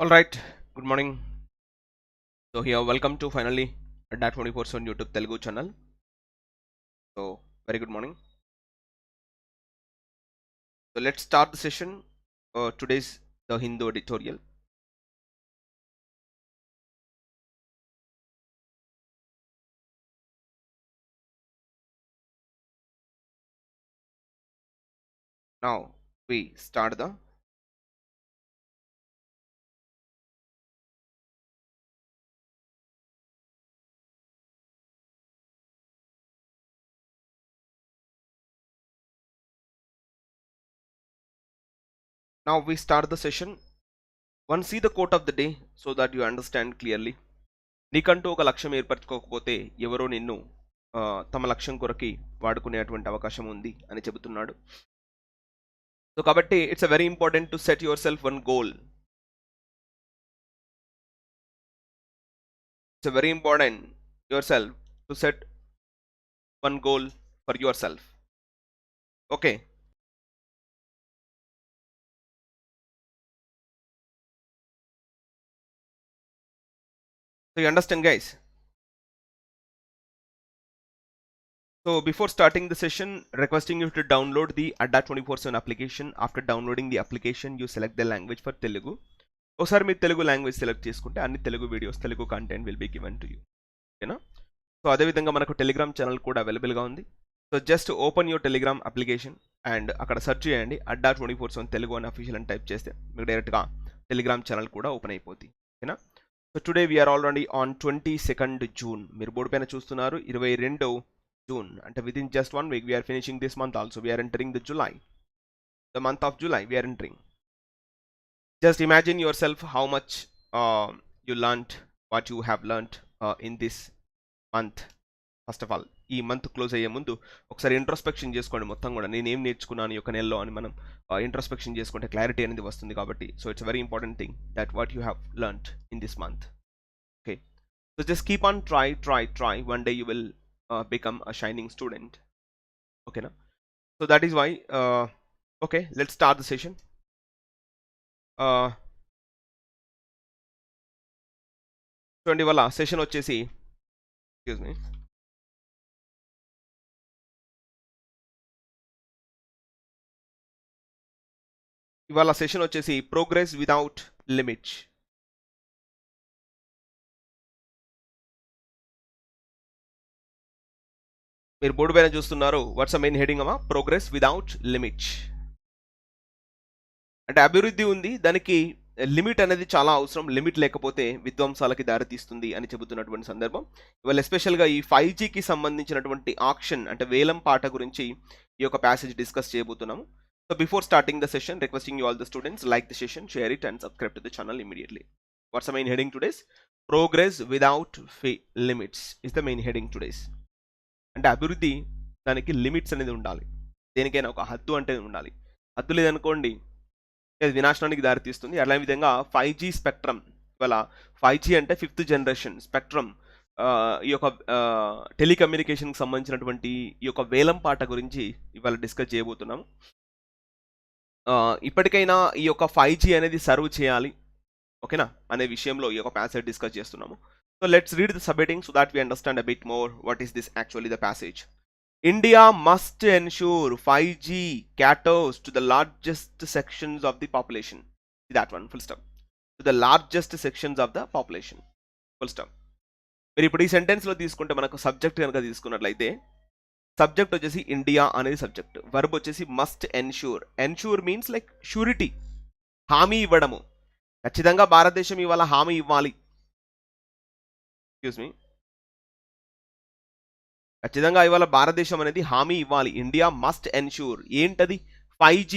All right, good morning. So here, welcome to finally ADDA247 YouTube Telugu channel. So very good morning. So let's start the session. Today's the Hindu editorial. Now we start the session. One, see the quote of the day so that you understand clearly. నీకంటూ ఒక లక్ష్యం ఏర్పరచుకోకపోతే ఎవరో నిన్ను తమ లక్ష్యం కొరకి వాడుకునేటువంటి అవకాశం ఉంది అని చెబుతున్నాడు. సో కాబట్టి it's very important to set your self one goal. It's very important yourself to set one goal for yourself. Okay. So you understand, guys? So before starting the session, requesting you to download the ADDA247 application. After downloading the application, you select the language for Telugu. ఒకసారి మీరు Telugu language select చేసుకుంటే అన్ని Telugu videos, Telugu content will be given to you. ఓకేనా? So అదేవిధంగా మనకు Telegram channel కూడా అవైలబుల్గా ఉంది. So just open your Telegram application and అక్కడ సెర్చ్ చేయండి ADDA247 తెలుగు అని అఫీషియల్ అని టైప్ చేస్తే మీకు డైరెక్ట్గా టెలిగ్రామ్ ఛానల్ కూడా ఓపెన్ అయిపోతుంది. ఓకేనా? So today we are already on 22nd June. మీరు బోర్డు పైన చూస్తున్నారు 22 June. అంటే with in just 1 week we are finishing this month also. We are entering the month of July we are entering. Just imagine yourself how much you learnt, what you have learnt in this month. First of all, ఈ month close అయ్యే ముందు ఒకసారి introspection చేసుకోండి. మొత్తం కూడా నేను ఏం నేర్చుకున్నాను ఈ యొక్క నెలలో అని మనం ఇంట్రోస్పెక్షన్ చేసుకుంటే క్లారిటీ అనేది వస్తుంది కాబట్టి. So it's very important thing that what you have learned in this month. Okay, so just keep on try. One day you will become a shining student. ఓకేనా? So that is why okay, let's start the session. చూడండి, ఇవాళ session వచ్చేసి progress without limits. మీరు board పైన చూస్తున్నారు. What's main heading అమ్మా? Progress without limits. అంటే అభివృద్ధి ఉంది, దానికి లిమిట్ అనేది చాలా అవసరం. లిమిట్ లేకపోతే విధ్వంసాలకి దారితీస్తుంది అని చెబుతున్నటువంటి సందర్భం. ఇవాళ ఎస్పెషల్గా ఈ 5Gకి సంబంధించినటువంటి ఆక్షన్ అంటే వేలం పాట గురించి ఈ యొక్క ప్యాసేజ్ డిస్కస్ చేయబోతున్నాము. So before starting the session, requesting you all the students like the session, share it and subscribe to the channel immediately. What's the main heading today's? Progress without limits is the main heading today's. అంటే అభివృద్ధి, దానికి limits అనేది ఉండాలి. దేనికైనా ఒక హద్దు అంటే ఉండాలి. హద్దు లేదనుకోండి అది వినాశనానికి దారితీస్తుంది. అలా విధంగా 5G స్పెక్ట్రమ్, ఇవాళ 5G అంటే 5th జనరేషన్ స్పెక్ట్రమ్, ఈ యొక్క టెలికమ్యూనికేషన్కి సంబంధించినటువంటి ఈ యొక్క వేలం పాట గురించి ఇవాళ డిస్కస్ చేయబోతున్నాము. ఇప్పటికైనా ఈ యొక్క 5G అనేది సర్వ్ చేయాలి, ఓకేనా, అనే విషయంలో ఈ యొక్క ప్యాసేజ్ డిస్కస్ చేస్తున్నాము. So let's read the subheading so that we understand a bit more what is this actually the passage. India must ensure 5G caters to the largest sections of the population. See that one, full stop. To the largest sections of the population. Full stop. మీరు ఇప్పుడు ఈ సెంటెన్స్లో తీసుకుంటే మనకు subject కనుక తీసుకున్నట్లయితే, subject వచ్చేసి India అనేది subject, verb వచ్చేసి must ensure. Ensure means like surety, హామీ ఇవ్వడము. ఖచ్చితంగా భారతదేశం ఇవాళ హామీ ఇవ్వాలి. ఎక్స్క్యూజ్ మీ, ఖచ్చితంగా ఇవాళ భారతదేశం అనేది హామీ ఇవ్వాలి. ఇండియా మస్ట్ ఎన్ష్యూర్ ఏంటది? 5G,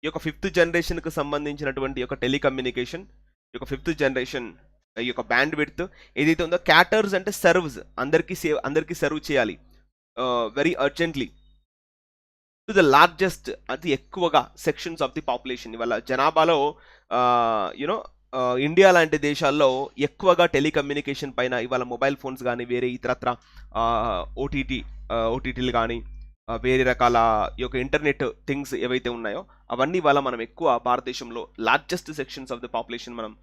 ఈ యొక్క 5th జనరేషన్కి సంబంధించినటువంటి యొక్క టెలికమ్యూనికేషన్, ఈ యొక్క 5th జనరేషన్ ఈ యొక్క బ్యాండ్ విడ్త్ ఏదైతే ఉందో, క్యాటర్స్ అంటే సర్వ్స్, అందరికీ సర్వ్ చేయాలి very urgently. To the largest, అతి ఎక్కువగా సెక్షన్స్ ఆఫ్ ది పాపులేషన్. ఇవాళ జనాభాలో యునో ఇండియా లాంటి దేశాల్లో ఎక్కువగా టెలికమ్యూనికేషన్ పైన ఇవాళ మొబైల్ ఫోన్స్ కానీ, వేరే ఇతరత్ర ఓటీటీలు కానీ, వేరే రకాల ఈ యొక్క ఇంటర్నెట్ థింగ్స్ ఏవైతే ఉన్నాయో అవన్నీ ఇవాళ మనం ఎక్కువ భారతదేశంలో largest sections of the population మనం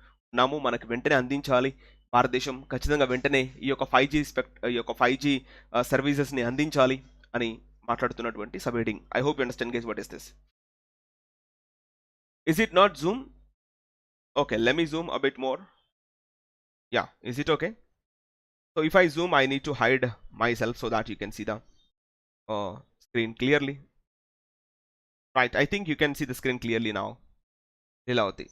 నాము మనకు వెంటనే అందించాలి, భారతదేశం ఖచ్చితంగా వెంటనే ఈ యొక్క 5G సర్వీసెస్ని అందించాలి అని మాట్లాడుతున్నటువంటి sub heading. I hope you understand guys what is this. Is it not zoom? Okay, let me zoom a bit more. Yeah, is it okay? So if I zoom, I need to hide myself so that you can see the screen clearly. Right, I think you can see the screen clearly now. Lilavati.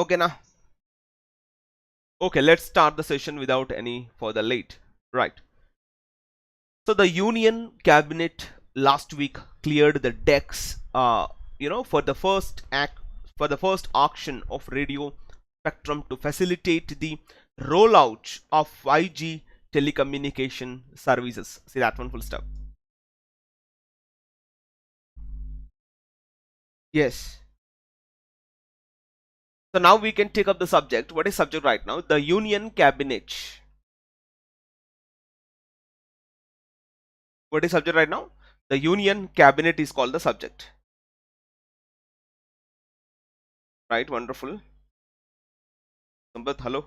Okay, now. Okay, let's start the session without any further late. Right. So the Union Cabinet last week cleared the decks, for the first auction of radio spectrum to facilitate the rollout of 5G telecommunication services. See that one full stop. Yes. So now we can take up the subject. What is subject right now? The Union Cabinet. What is subject right now? The Union Cabinet is called the subject. Right, wonderful. Sambat, hello.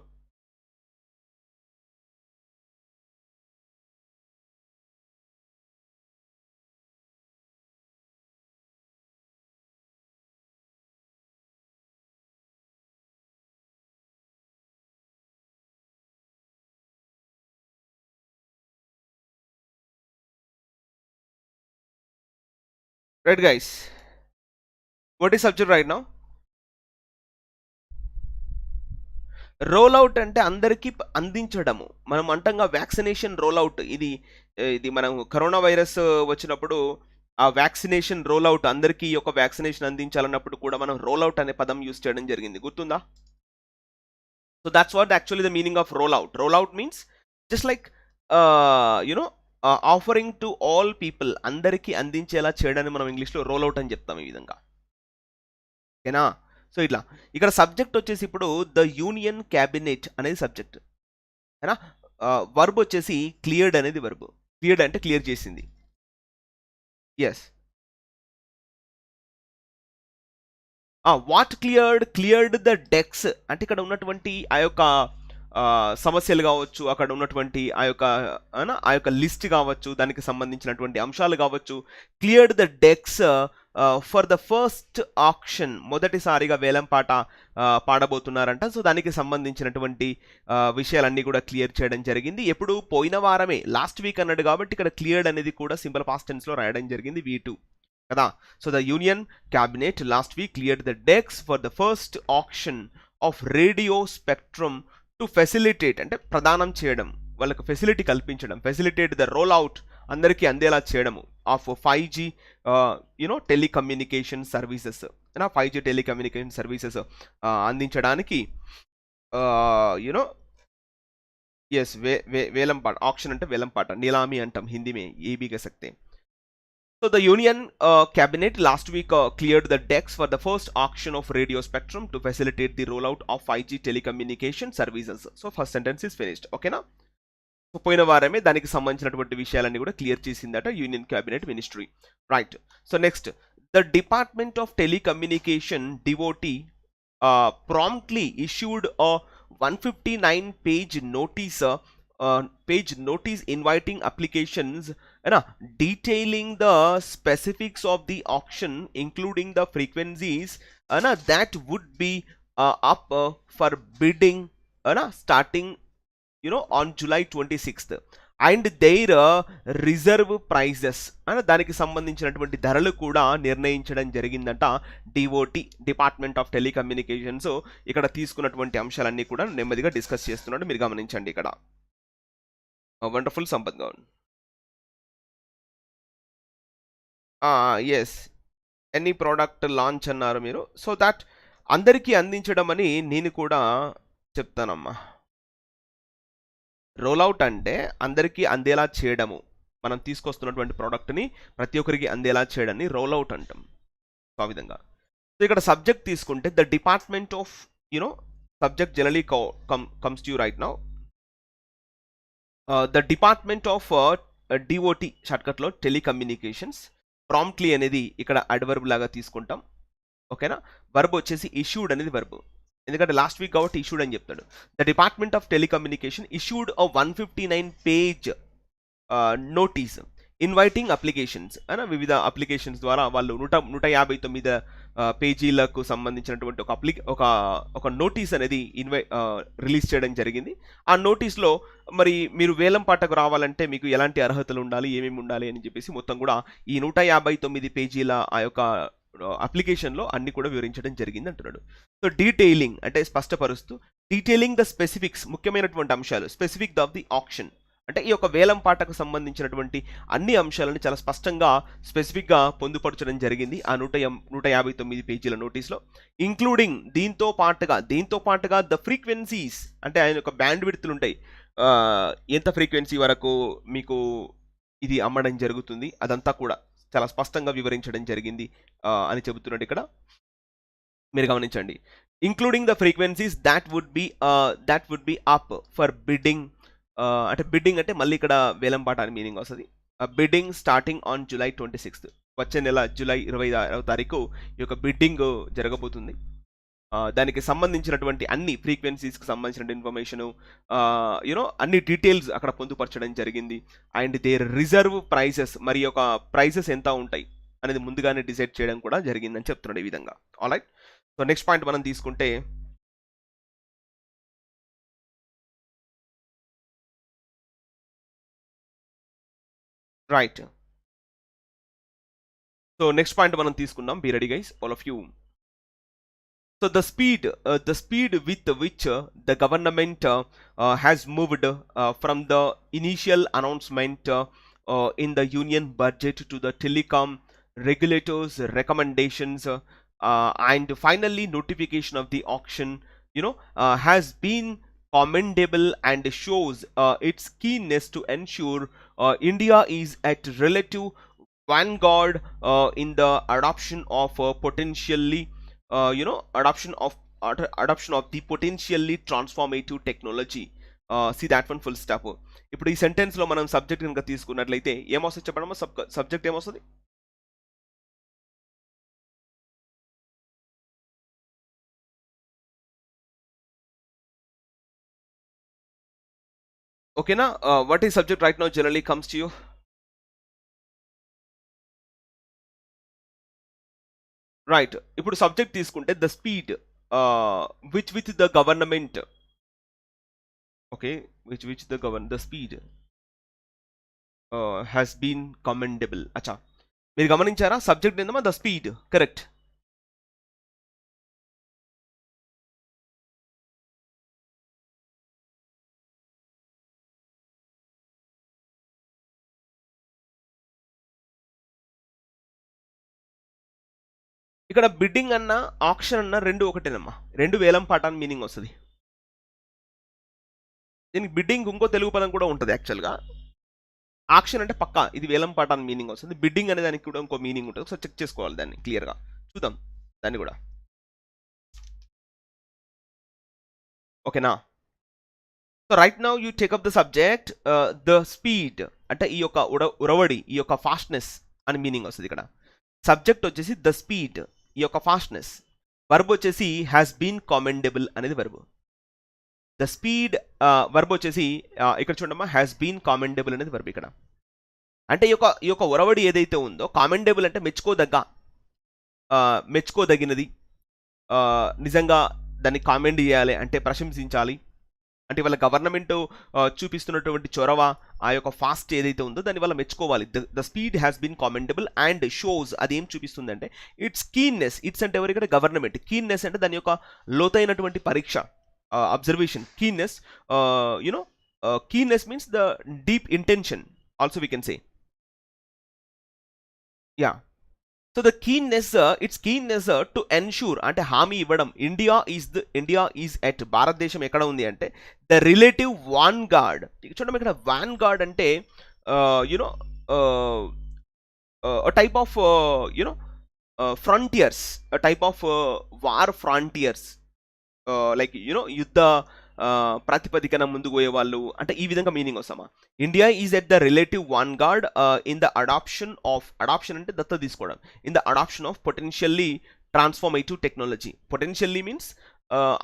Right guys, what is subject right now? Roll out అంటే అందరికీ అందించడము. మనం అంటంగా vaccination roll out. ఇది మనం corona virus వచ్చినప్పుడు ఆ vaccination roll out, అందరికీ ఒక vaccination అందించాలన్నప్పుడు కూడా మనం రోల్ అవుట్ అనే పదం యూజ్ చేయడం జరిగింది, గుర్తుందా? So that's what actually the meaning of roll out. Roll out means just like offering to all people, అందరికీ అందించేలా చేయడాన్ని మనం ఇంగ్లీష్లో రోల్ అవుట్ అని చెప్తాం ఈ విధంగా. ఓకేనా? సో ఇట్లా ఇక్కడ సబ్జెక్ట్ వచ్చేసి ఇప్పుడు ద యూనియన్ క్యాబినెట్ అనేది సబ్జెక్ట్, ఏనా? వర్బ్ వచ్చేసి క్లియర్డ్ అనేది వర్బ్. క్లియర్డ్ అంటే క్లియర్ చేసింది. Yes. What cleared the decks అంటే ఇక్కడ ఉన్నటువంటి ఆ యొక్క సమస్యలు కావచ్చు, అక్కడ ఉన్నటువంటి ఆ యొక్క లిస్ట్ కావచ్చు, దానికి సంబంధించినటువంటి అంశాలు కావచ్చు. Cleared the decks for the first auction, మొదటిసారిగా వేలం పాట పాడబోతున్నారంట. సో దానికి సంబంధించినటువంటి విషయాలన్నీ కూడా క్లియర్ చేయడం జరిగింది. ఎప్పుడు? పోయిన వారమే, లాస్ట్ వీక్ అన్నాడు కాబట్టి ఇక్కడ క్లియర్డ్ అనేది కూడా సింపుల్ పాస్ట్ టెన్స్లో రాయడం జరిగింది, V2 కదా. So the union cabinet last week cleared the decks for the first auction of radio spectrum to facilitate అంటే ప్రదానం చేయడం, వాళ్ళకు ఫెసిలిటీ కల్పించడం, ఫెసిలిటేట్ ద రోల్ అవుట్, అందరికీ అందేలా చేయడము of 5G telecommunication services. 5G telecommunication services అందించడానికి ఎస్ వేలం పాట. ఆక్షన్ అంటే వేలం పాట, నీలామి అంటాం హిందీ మే, ఏ భీ కह सकते हैं. So the Union Cabinet last week cleared the decks for the first auction of radio spectrum to facilitate the rollout of 5G telecommunication services. So first sentence is finished. Okay na? So పోయిన వారమే దానికి సంబంధించినటువంటి విషయాలన్నీ కూడా clear చేసిందట union cabinet ministry. Right. So next, the department of telecommunication DOT promptly issued a 159 page notice inviting applications detailing the specifics of the auction, including the frequencies that would be up for bidding starting on July 26th and their reserve prices, దానికి సంబంధించినటువంటి ధరలు కూడా నిర్ణయించడం జరిగిందంట DOT, department of telecommunications. ఇక్కడ తీసుకున్నటువంటి అంశాలన్నీ కూడా నెమ్మదిగా డిస్కస్ చేస్తున్నాడు, మీరు గమనించండి ఇక్కడ. Wonderful Sampath Goud. Yes, any product launch అన్నారు మీరు. సో దాట్ అందరికీ అందించడం అని నేను కూడా చెప్తానమ్మా. రోల్అవుట్ అంటే అందరికీ అందేలా చేయడము, మనం తీసుకొస్తున్నటువంటి ప్రోడక్ట్ని ప్రతి ఒక్కరికి అందేలా చేయడాన్ని రోల్అవుట్ అంటాం. సో ఆ విధంగా. సో ఇక్కడ సబ్జెక్ట్ తీసుకుంటే the department of subject generally comes to you right now. The department of DOT షార్ట్కట్లో టెలికమ్యూనికేషన్స్ ప్రాంప్ట్లీ అనేది ఇక్కడ అడ్వర్బ్ లాగా తీసుకుంటాం. ఓకేనా. వర్బ్ వచ్చేసి ఇష్యూడ్ అనేది వర్బ్, ఎందుకంటే లాస్ట్ వీక్ కాబట్టి ఇష్యూడ్ అని చెప్తాడు. The department of telecommunication issued a 159 page notice inviting applications అయినా వివిధ అప్లికేషన్స్ ద్వారా వాళ్ళు 159 పేజీలకు సంబంధించినటువంటి ఒక నోటీస్ అనేది రిలీజ్ చేయడం జరిగింది. ఆ నోటీస్లో మరి మీరు వేలం పాటకు రావాలంటే మీకు ఎలాంటి అర్హతలు ఉండాలి, ఏమేమి ఉండాలి అని చెప్పేసి మొత్తం కూడా ఈ 159 పేజీల ఆ యొక్క అప్లికేషన్లో అన్ని కూడా వివరించడం జరిగింది అంటున్నాడు. సో డీటెయిలింగ్ అంటే స్పష్టపరుస్తూ, డీటెయిలింగ్ ద స్పెసిఫిక్స్ ముఖ్యమైనటువంటి అంశాలు, స్పెసిఫిక్ ఆఫ్ ది ఆక్షన్ అంటే ఈ యొక్క వేలం పాటకు సంబంధించినటువంటి అన్ని అంశాలను చాలా స్పష్టంగా స్పెసిఫిక్గా పొందుపరచడం జరిగింది ఆ 159 పేజీల నోటీస్లో. ఇంక్లూడింగ్ దీంతో పాటుగా ద ఫ్రీక్వెన్సీస్ అంటే ఆయన యొక్క బ్యాండ్ విడ్త్లు ఉంటాయి, ఎంత ఫ్రీక్వెన్సీ వరకు మీకు ఇది అమ్మడం జరుగుతుంది అదంతా కూడా చాలా స్పష్టంగా వివరించడం జరిగింది అని చెబుతున్నాడు ఇక్కడ. మీరు గమనించండి, including the frequencies that would be up for bidding. అంటే బిడ్డింగ్ అంటే మళ్ళీ ఇక్కడ వేలం పాట అని మీనింగ్ వస్తుంది. Bidding starting on July 26th, వచ్చే నెల జూలై 26వ తారీఖు ఈ యొక్క బిడ్డింగ్ జరగబోతుంది. దానికి సంబంధించినటువంటి అన్ని ఫ్రీక్వెన్సీస్కి సంబంధించిన ఇన్ఫర్మేషను అన్ని డీటెయిల్స్ అక్కడ పొందుపరచడం జరిగింది. అండ్ దేర్ రిజర్వ్ ప్రైసెస్, మరి యొక్క ప్రైసెస్ ఎంత ఉంటాయి అనేది ముందుగానే డిసైడ్ చేయడం కూడా జరిగిందని చెప్తున్నాడు ఈ విధంగా. ఆల్రైట్. సో నెక్స్ట్ పాయింట్ మనం తీసుకుంటే రైట్. సో నెక్స్ట్ పాయింట్ మనం తీసుకుందాం. Be ready guys, all of you. So the speed with which the government has moved from the initial announcement in the union budget to the telecom regulators recommendations and finally notification of the auction has been commendable and shows its keenness to ensure India is at relative vanguard in the adoption of potentially adoption of the potentially transformative technology. See that one full stop. ఇప్పుడు ఈ sentence లో మనం subject కనుక తీసుకున్నట్లయితే ఏమొస్తుంది చెప్పడమో, subject ఏమొస్తుంది? ఓకేనా. What is subject right now generally comes to you? Right. ఇప్పుడు సబ్జెక్ట్ తీసుకుంటే the speed which the government, okay, which the speed has been commendable. అచ్చా, మీరు గమనించారా? సబ్జెక్ట్ ఏందమ్మా? The speed, correct. ఇక్కడ బిడ్డింగ్ అన్న ఆక్షన్ అన్న రెండు ఒకటేనమ్మా, రెండు వేలం పాట అని మీనింగ్ వస్తుంది. దీనికి బిడ్డింగ్ ఇంకో తెలుగు పదం కూడా ఉంటుంది యాక్చువల్గా. ఆక్షన్ అంటే పక్కా ఇది వేలం పాట అని మీనింగ్ వస్తుంది. బిడ్డింగ్ అనే దానికి కూడా ఇంకో మీనింగ్ ఉంటుంది. ఒకసారి చెక్ చేసుకోవాలి దాన్ని క్లియర్గా, చూద్దాం దాన్ని కూడా. ఓకేనా. So right now you take up the subject the speed అంటే ఈ యొక్క ఉరవడి, ఈ యొక్క ఫాస్ట్నెస్ అని మీనింగ్ వస్తుంది ఇక్కడ. సబ్జెక్ట్ వచ్చేసి ద స్పీడ్, ఈ యొక్క ఫాస్ట్నెస్. వర్బ్ వచ్చేసి హ్యాస్ బీన్ కామెండబుల్ అనేది వర్బ్. ద స్పీడ్ వర్బ్ వచ్చేసి ఇక్కడ చూడమ్మా, హ్యాస్ బీన్ కామెండబుల్ అనేది వర్బ్ ఇక్కడ. అంటే ఈ యొక్క ఒరవడి ఏదైతే ఉందో, కామెండబుల్ అంటే మెచ్చుకోదగినది, నిజంగా దాన్ని కామెండ్ చేయాలి అంటే ప్రశంసించాలి. అంటే వాళ్ళ గవర్నమెంట్ చూపిస్తున్నటువంటి చొరవ, ఆ యొక్క ఫాస్ట్ ఏదైతే ఉందో దాని వల్ల మెచ్చుకోవాలి. The speed has been commendable and shows, అది ఏం చూపిస్తుంది అంటే ఇట్స్ కీన్నెస్. ఇట్స్ అంటే ఎవరు ఇక్కడ? గవర్నమెంట్. కీన్నెస్ అంటే దాని యొక్క లోతైనటువంటి పరీక్ష, observation. Keenness means the deep intention also we can say. Yeah. So the keenness, it's keenness to ensure అంటే హామీ ఇవ్వడం. ఇండియా ఈజ్ ఎట్, భారతదేశం ఎక్కడ ఉంది అంటే ద రిలేటివ్ వాన్ గార్డ్. చూడండి ఇక్కడ వాన్ గార్డ్ అంటే type of frontiers, type of war frontiers, like యుద్ధ ప్రాతిపదికన ముందుకు పోయే వాళ్ళు అంటే ఈ విధంగా మీనింగ్ వస్తామా. India is at the relative vanguard in the adoption అంటే దత్త తీసుకోవడం, in the adoption of potentially transformative technology. Potentially means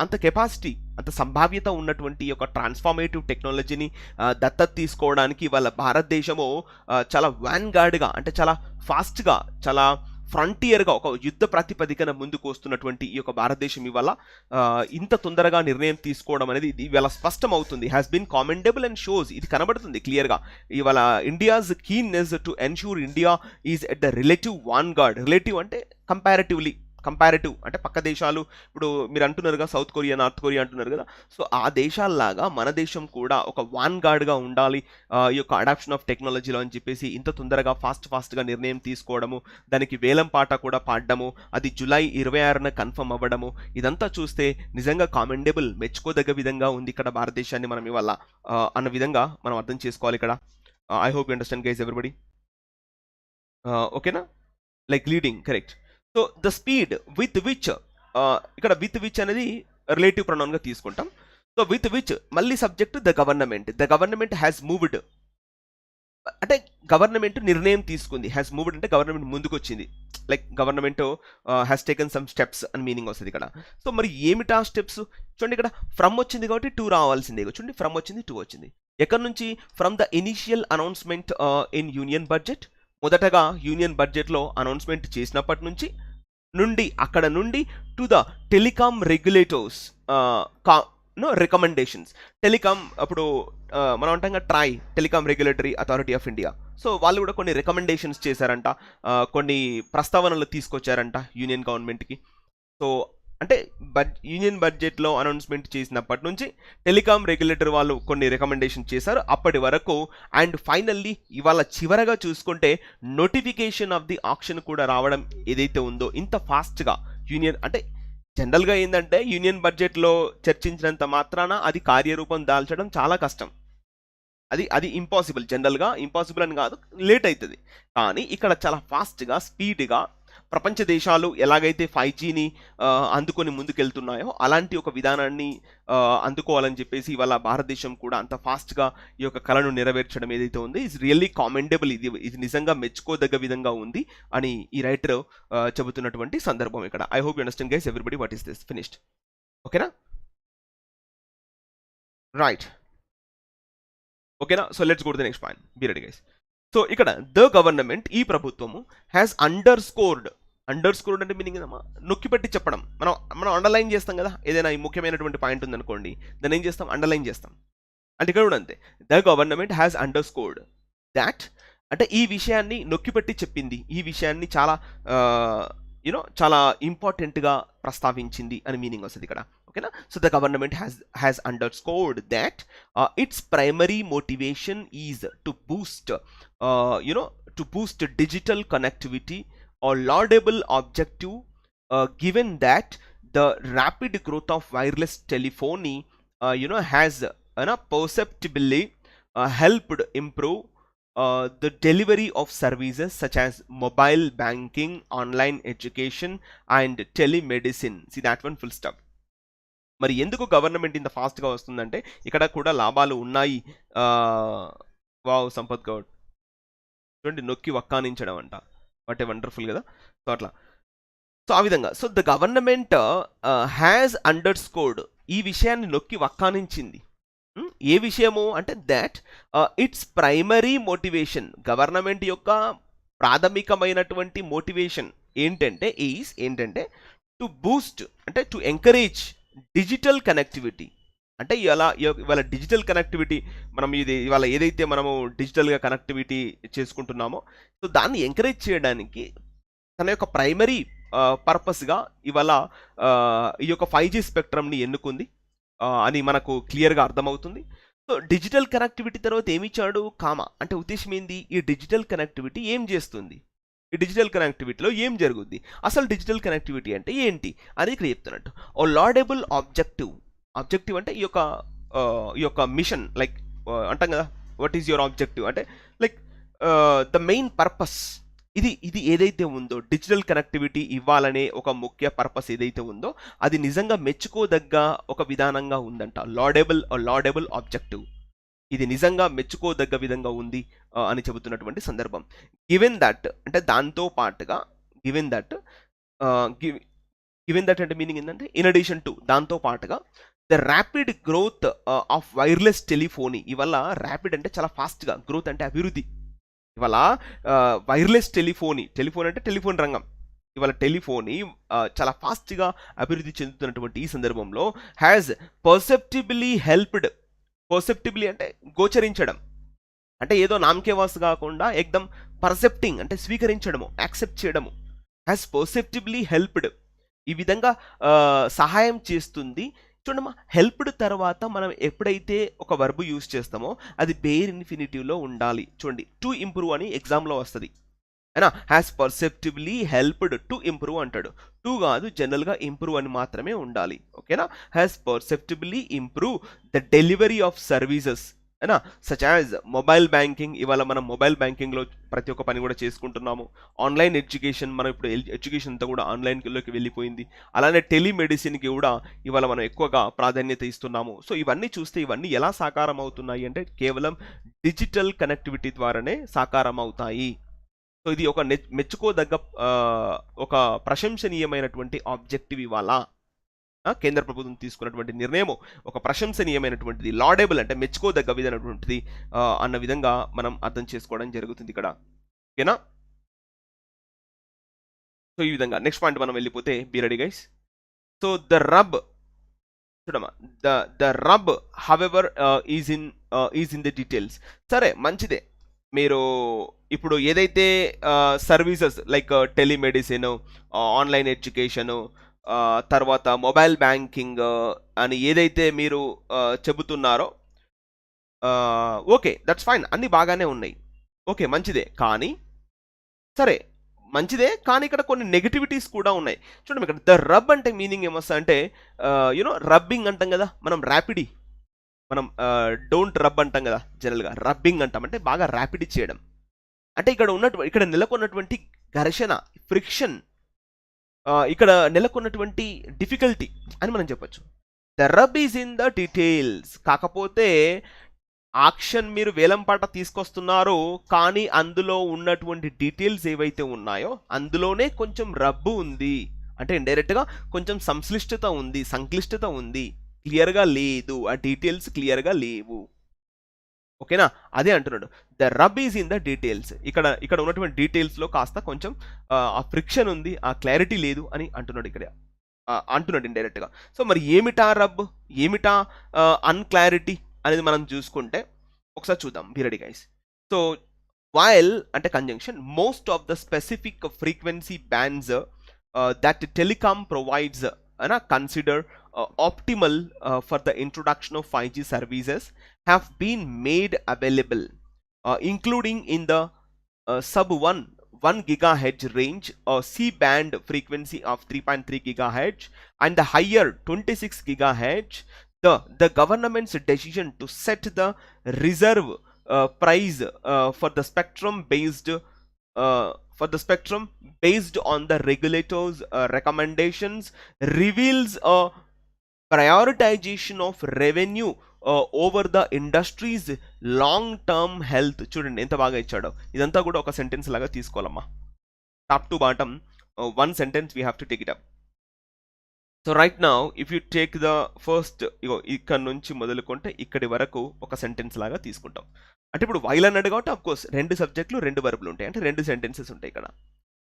అంత కెపాసిటీ, అంత సంభావ్యత ఉన్నటువంటి ఒక ట్రాన్స్ఫార్మేటివ్ టెక్నాలజీని దత్తత తీసుకోవడానికి వాళ్ళ భారతదేశము చాలా వ్యాన్గార్డ్గా అంటే చాలా ఫాస్ట్గా చాలా ఫ్రంటియర్గా ఒక యుద్ధ ప్రాతిపదికన ముందుకు వస్తున్నటువంటి ఈ యొక్క భారతదేశం ఇవాళ ఇంత తొందరగా నిర్ణయం తీసుకోవడం అనేది ఇవాళ స్పష్టం అవుతుంది. Has been commendable and shows, ఇది కనబడుతుంది క్లియర్గా. ఇవాళ India's keenness to ensure India is at the relative vanguard. Relative అంటే కంపారిటివ్ అంటే పక్క దేశాలు, ఇప్పుడు మీరు అంటున్నారుగా సౌత్ కొరియా నార్త్ కొరియా అంటున్నారు కదా, సో ఆ దేశాల్లాగా మన దేశం కూడా ఒక వాన్ గార్డ్గా ఉండాలి ఈ యొక్క అడాప్షన్ ఆఫ్ టెక్నాలజీలో అని చెప్పేసి ఇంత తొందరగా ఫాస్ట్గా నిర్ణయం తీసుకోవడము, దానికి వేలం పాట కూడా పాడడము, అది జూలై 26న కన్ఫర్మ్ అవ్వడము, ఇదంతా చూస్తే నిజంగా కామెండబుల్, మెచ్చుకోదగ్గ విధంగా ఉంది ఇక్కడ భారతదేశాన్ని మనం ఇవాళ అన్న విధంగా మనం అర్థం చేసుకోవాలి ఇక్కడ. I hope you understand guys everybody. ఓకేనా, like leading correct. So the speed with which, ఇక్కడ విత్ విచ్ అనేది రిలేటివ్ ప్రొనౌన్గా తీసుకుంటాం. సో విత్ విచ్ మళ్ళీ subject the government has moved అంటే గవర్నమెంట్ నిర్ణయం తీసుకుంది. హ్యాస్ మూవ్డ్ అంటే గవర్నమెంట్ ముందుకు వచ్చింది, like government has taken some steps అని మీనింగ్ వస్తుంది ఇక్కడ. సో మరి ఏమిటా స్టెప్స్ చూడండి, ఇక్కడ ఫ్రమ్ వచ్చింది కాబట్టి టూ రావాల్సిందే. చూడండి ఫ్రమ్ వచ్చింది, టూ వచ్చింది. ఎక్కడి నుంచి? From the initial announcement in union budget. మొదటగా యూనియన్ బడ్జెట్లో అనౌన్స్మెంట్ చేసినప్పటి నుంచి అక్కడ నుండి to the telecom regulators recommendations. Telecom అప్పుడు మనం అంటాం TRAI, telecom regulatory authority of India. So వాళ్ళు కూడా కొన్ని రికమెండేషన్స్ చేశారంట, కొన్ని ప్రస్తావనలు తీసుకొచ్చారంట యూనియన్ గవర్నమెంట్కి. సో అంటే యూనియన్ బడ్జెట్లో అనౌన్స్మెంట్ చేసినప్పటి నుంచి టెలికామ్ రెగ్యులేటర్ వాళ్ళు కొన్ని రికమెండేషన్ చేశారు అప్పటి వరకు. అండ్ ఫైనల్లీ ఇవాళ చివరగా చూసుకుంటే నోటిఫికేషన్ ఆఫ్ ది ఆక్షన్ కూడా రావడం ఏదైతే ఉందో ఇంత ఫాస్ట్గా యూనియన్ అంటే జనరల్గా ఏంటంటే యూనియన్ బడ్జెట్లో చర్చించినంత మాత్రాన అది కార్యరూపం దాల్చడం చాలా కష్టం. అది ఇంపాసిబుల్, జనరల్గా ఇంపాసిబుల్ అని కాదు, లేట్ అవుతుంది. కానీ ఇక్కడ చాలా ఫాస్ట్గా స్పీడ్గా ప్రపంచ దేశాలు ఎలాగైతే 5Gని అందుకొని ముందుకెళ్తున్నాయో అలాంటి ఒక విధానాన్ని అందుకోవాలని చెప్పేసి ఇవాళ భారతదేశం కూడా అంత ఫాస్ట్గా ఈ యొక్క కళను నెరవేర్చడం ఏదైతే ఉంది ఇస్ రియల్లీ కామెండబుల్. ఇది నిజంగా మెచ్చుకోదగ్గ విధంగా ఉంది అని ఈ రైటర్ చెబుతున్నటువంటి సందర్భం ఇక్కడ. I hope you understand guys everybody what is this. Finished, ఓకేనా, రైట్, ఓకేనా. So let's go to the next point, be ready guys. So ఇక్కడ ద గవర్నమెంట్, ఈ ప్రభుత్వము హ్యాస్ అండర్స్కోర్డ్ అంటే మీనింగ్ ఏదమ్మా, నొక్కిపెట్టి చెప్పడం. మనం అండర్లైన్ చేస్తాం కదా, ఏదైనా ముఖ్యమైనటువంటి పాయింట్ ఉందనుకోండి దాన్ని ఏం చేస్తాం, అండర్లైన్ చేస్తాం. అంటే ఇక్కడ కూడా అంతే, the government has underscored that అంటే ఈ విషయాన్ని నొక్కిపెట్టి చెప్పింది, ఈ విషయాన్ని చాలా చాలా ఇంపార్టెంట్గా ప్రస్తావించింది అని మీనింగ్ వస్తుంది ఇక్కడ, ఓకేనా. So the government has underscored that it's primary motivation is to Boost digital connectivity or laudable objective given that the rapid growth of wireless telephony has perceptibly helped improve the delivery of services such as mobile banking, online education and telemedicine. See that one, full stop. మరి ఎందుకు government ఇంత ఫాస్ట్గా వస్తుందంటే ఇక్కడ కూడా లాభాలు ఉన్నాయి. Wow, Sampath Goud చూడండి, నొక్కి వక్కానించడం అంట, వాట్ ఏ వండర్ఫుల్ కదా. సో అట్లా, సో ఆ విధంగా so the government has underscored, ఈ విషయాన్ని నొక్కి వక్కానించింది. ఏ విషయము అంటే that it's primary motivation, government యొక్క ప్రాథమికమైనటువంటి మోటివేషన్ ఏంటంటే టు బూస్ట్ అంటే టు ఎంకరేజ్ డిజిటల్ కనెక్టివిటీ. అంటే ఇవాళ డిజిటల్ కనెక్టివిటీ మనం ఇవాళ ఏదైతే మనము డిజిటల్గా కనెక్టివిటీ చేసుకుంటున్నామో సో దాన్ని ఎంకరేజ్ చేయడానికి తన యొక్క ప్రైమరీ పర్పస్గా ఇవాళ ఈ యొక్క 5G స్పెక్ట్రమ్ని ఎన్నుకుంది అని మనకు క్లియర్గా అర్థమవుతుంది. సో డిజిటల్ కనెక్టివిటీ తర్వాత ఏమిచ్చాడు, కామా అంటే ఉద్దేశం ఏంది, ఈ డిజిటల్ కనెక్టివిటీ ఏం చేస్తుంది, ఈ డిజిటల్ కనెక్టివిటీలో ఏం జరుగుద్ది, అసలు డిజిటల్ కనెక్టివిటీ అంటే ఏంటి అని ఇక్కడ చెప్తున్నట్టు. ఓ లాడబుల్ ఆబ్జెక్టివ్ అంటే ఈ యొక్క మిషన్, లైక్ అంటాం కదా వాట్ ఈజ్ యువర్ ఆబ్జెక్టివ్ అంటే లైక్ ద మెయిన్ పర్పస్ ఇది ఏదైతే ఉందో డిజిటల్ కనెక్టివిటీ ఇవ్వాలనే ఒక ముఖ్య పర్పస్ ఏదైతే ఉందో అది నిజంగా మెచ్చుకోదగ్గ ఒక విధానంగా ఉందంట. Laudable objective. ఇది నిజంగా మెచ్చుకోదగ్గ విధంగా ఉంది అని చెబుతున్నటువంటి సందర్భం. గివెన్ దట్ అంటే దాంతో పాటుగా గివెన్ దట్ గివెన్ దట్ అంటే మీనింగ్ ఏంటంటే ఇన్ అడిషన్ టు దాంతో పాటుగా the rapid growth of wireless telephony. ఇవల్ల ర్యాపిడ్ అంటే చాలా ఫాస్ట్గా, గ్రోత్ అంటే అభివృద్ధి. ఇవాళ వైర్లెస్ టెలిఫోన్ అంటే టెలిఫోన్ రంగం. ఇవాళ టెలిఫోనీ చాలా ఫాస్ట్గా అభివృద్ధి చెందుతున్నటువంటి ఈ సందర్భంలో హ్యాజ్ పర్సెప్టిబ్లీ హెల్ప్డ్. పర్సెప్టిబ్లీ అంటే గోచరించడం, అంటే ఏదో నామకేవాస్ కాకుండా ఎక్దమ్ పర్సెప్టింగ్ అంటే స్వీకరించడము, యాక్సెప్ట్ చేయడము. హ్యాస్ పర్సెప్టిబ్లీ హెల్ప్డ్ ఈ విధంగా సహాయం చేస్తుంది. చూడమ్మా, హెల్ప్డ్ తర్వాత మనం ఎప్పుడైతే ఒక వర్బ్ యూజ్ చేస్తామో అది బేర్ ఇన్ఫినిటివ్లో ఉండాలి. చూడండి, టు ఇంప్రూవ్ అని ఎగ్జామ్లో వస్తుంది అయినా. Has perceptively helped to improve అంటాడు. టు కాదు, జనరల్గా ఇంప్రూవ్ అని మాత్రమే ఉండాలి. ఓకేనా. Has perceptively improve the delivery of services అయినా సచ్ యాజ్ మొబైల్ బ్యాంకింగ్. ఇవాళ మనం మొబైల్ బ్యాంకింగ్లో ప్రతి ఒక్క పని కూడా చేసుకుంటున్నాము. ఆన్లైన్ ఎడ్యుకేషన్, మనం ఇప్పుడు ఎడ్యుకేషన్ అంతా కూడా ఆన్లైన్లోకి వెళ్ళిపోయింది. అలానే టెలిమెడిసిన్కి కూడా ఇవాళ మనం ఎక్కువగా ప్రాధాన్యత ఇస్తున్నాము. సో ఇవన్నీ చూస్తే ఇవన్నీ ఎలా సాకారం అవుతున్నాయి అంటే కేవలం డిజిటల్ కనెక్టివిటీ ద్వారానే సాకారం అవుతాయి. సో ఇది ఒక మెచ్చుకోదగ్గ ఒక ప్రశంసనీయమైనటువంటి ఆబ్జెక్టివ్. ఇవాళ కేంద్ర ప్రభుత్వం తీసుకున్నటువంటి నిర్ణయము ఒక ప్రశంసనీయమైనటువంటిది. లాడబుల్ అంటే మెచ్చుకోదగ్గ విధమైనటువంటిది అన్న విధంగా మనం అర్థం చేసుకోవడం జరుగుతుంది ఇక్కడ. ఓకేనా. సో ఈ విధంగా నెక్స్ట్ పాయింట్ మనం వెళ్ళిపోతే, be ready guys. So the rub చూడమ్మా, the rub however is in the details. సరే, మంచిదే. మీరు ఇప్పుడు ఏదైతే services like telemedicine, online education, తర్వాత మొబైల్ బ్యాంకింగ్ అని ఏదైతే మీరు చెబుతున్నారో ఓకే, దట్స్ ఫైన్, అన్నీ బాగానే ఉన్నాయి. ఓకే, మంచిదే. కానీ సరే, మంచిదే, కానీ ఇక్కడ కొన్ని నెగటివిటీస్ కూడా ఉన్నాయి. చూడండి, ఇక్కడ ద రబ్ అంటే మీనింగ్ ఏమొస్తా అంటే రబ్బింగ్ అంటాం కదా మనం, ర్యాపిడీ. మనం డోంట్ రబ్ అంటాం కదా జనరల్గా, రబ్బింగ్ అంటాం అంటే బాగా ర్యాపిడ్ చేయడం. అంటే ఇక్కడ నెలకొన్నటువంటి ఘర్షణ, ఫ్రిక్షన్, ఇక్కడ నెలకొన్నటువంటి డిఫికల్టీ అని మనం చెప్పొచ్చు. The rub is in the details. కాకపోతే ఆక్షన్ మీరు వేలంపాట తీసుకొస్తున్నారు, కానీ అందులో ఉన్నటువంటి డీటెయిల్స్ ఏవైతే ఉన్నాయో అందులోనే కొంచెం రబ్బు ఉంది. అంటే ఇండైరెక్ట్గా కొంచెం సంక్లిష్టత ఉంది, క్లియర్గా లేదు, ఆ డీటెయిల్స్ క్లియర్గా లేవు. ఓకేనా, అదే అంటున్నాడు. The rub is in the details. ఇక్కడ ఉన్నటువంటి డీటెయిల్స్లో కాస్త కొంచెం ఆ ఫ్రిక్షన్ ఉంది, ఆ క్లారిటీ లేదు అని అంటున్నాడు ఇక్కడ, అంటున్నాడు ఇండైరెక్ట్గా. సో మరి ఏమిటా రబ్, ఏమిటా అన్క్లారిటీ అనేది మనం చూసుకుంటే ఒకసారి చూద్దాం. Be ready guys. So while అంటే conjunction, most of the specific frequency bands that telecom provides consider optimal for the introduction of 5G services have been made available, including in the sub 1 gigahertz range, C-band frequency of 3.3 gigahertz and the higher 26 gigahertz. The government's decision to set the reserve price for the spectrum based on the regulators' recommendations reveals a prioritization of revenue over the industry's long-term health. చూడండి ఎంత బాగా ఇచ్చాడో. ఇదంతా కూడా ఒక sentence లాగా తీసుకోవాలమ్మా. Top to bottom one sentence we have to take it up. So right now if you take the first, ఇక్కడ నుంచి మొదలుకుంటే ఇక్కడి వరకు ఒక సెంటెన్స్ లాగా తీసుకుంటాం. అంటే ఇప్పుడు వైల్ అన్నాడు కాబట్టి అఫ్కోర్స్ 2 సబ్జెక్టులు 2 వర్బులు ఉంటాయి, అంటే 2 సెంటెన్సెస్ ఉంటాయి ఇక్కడ.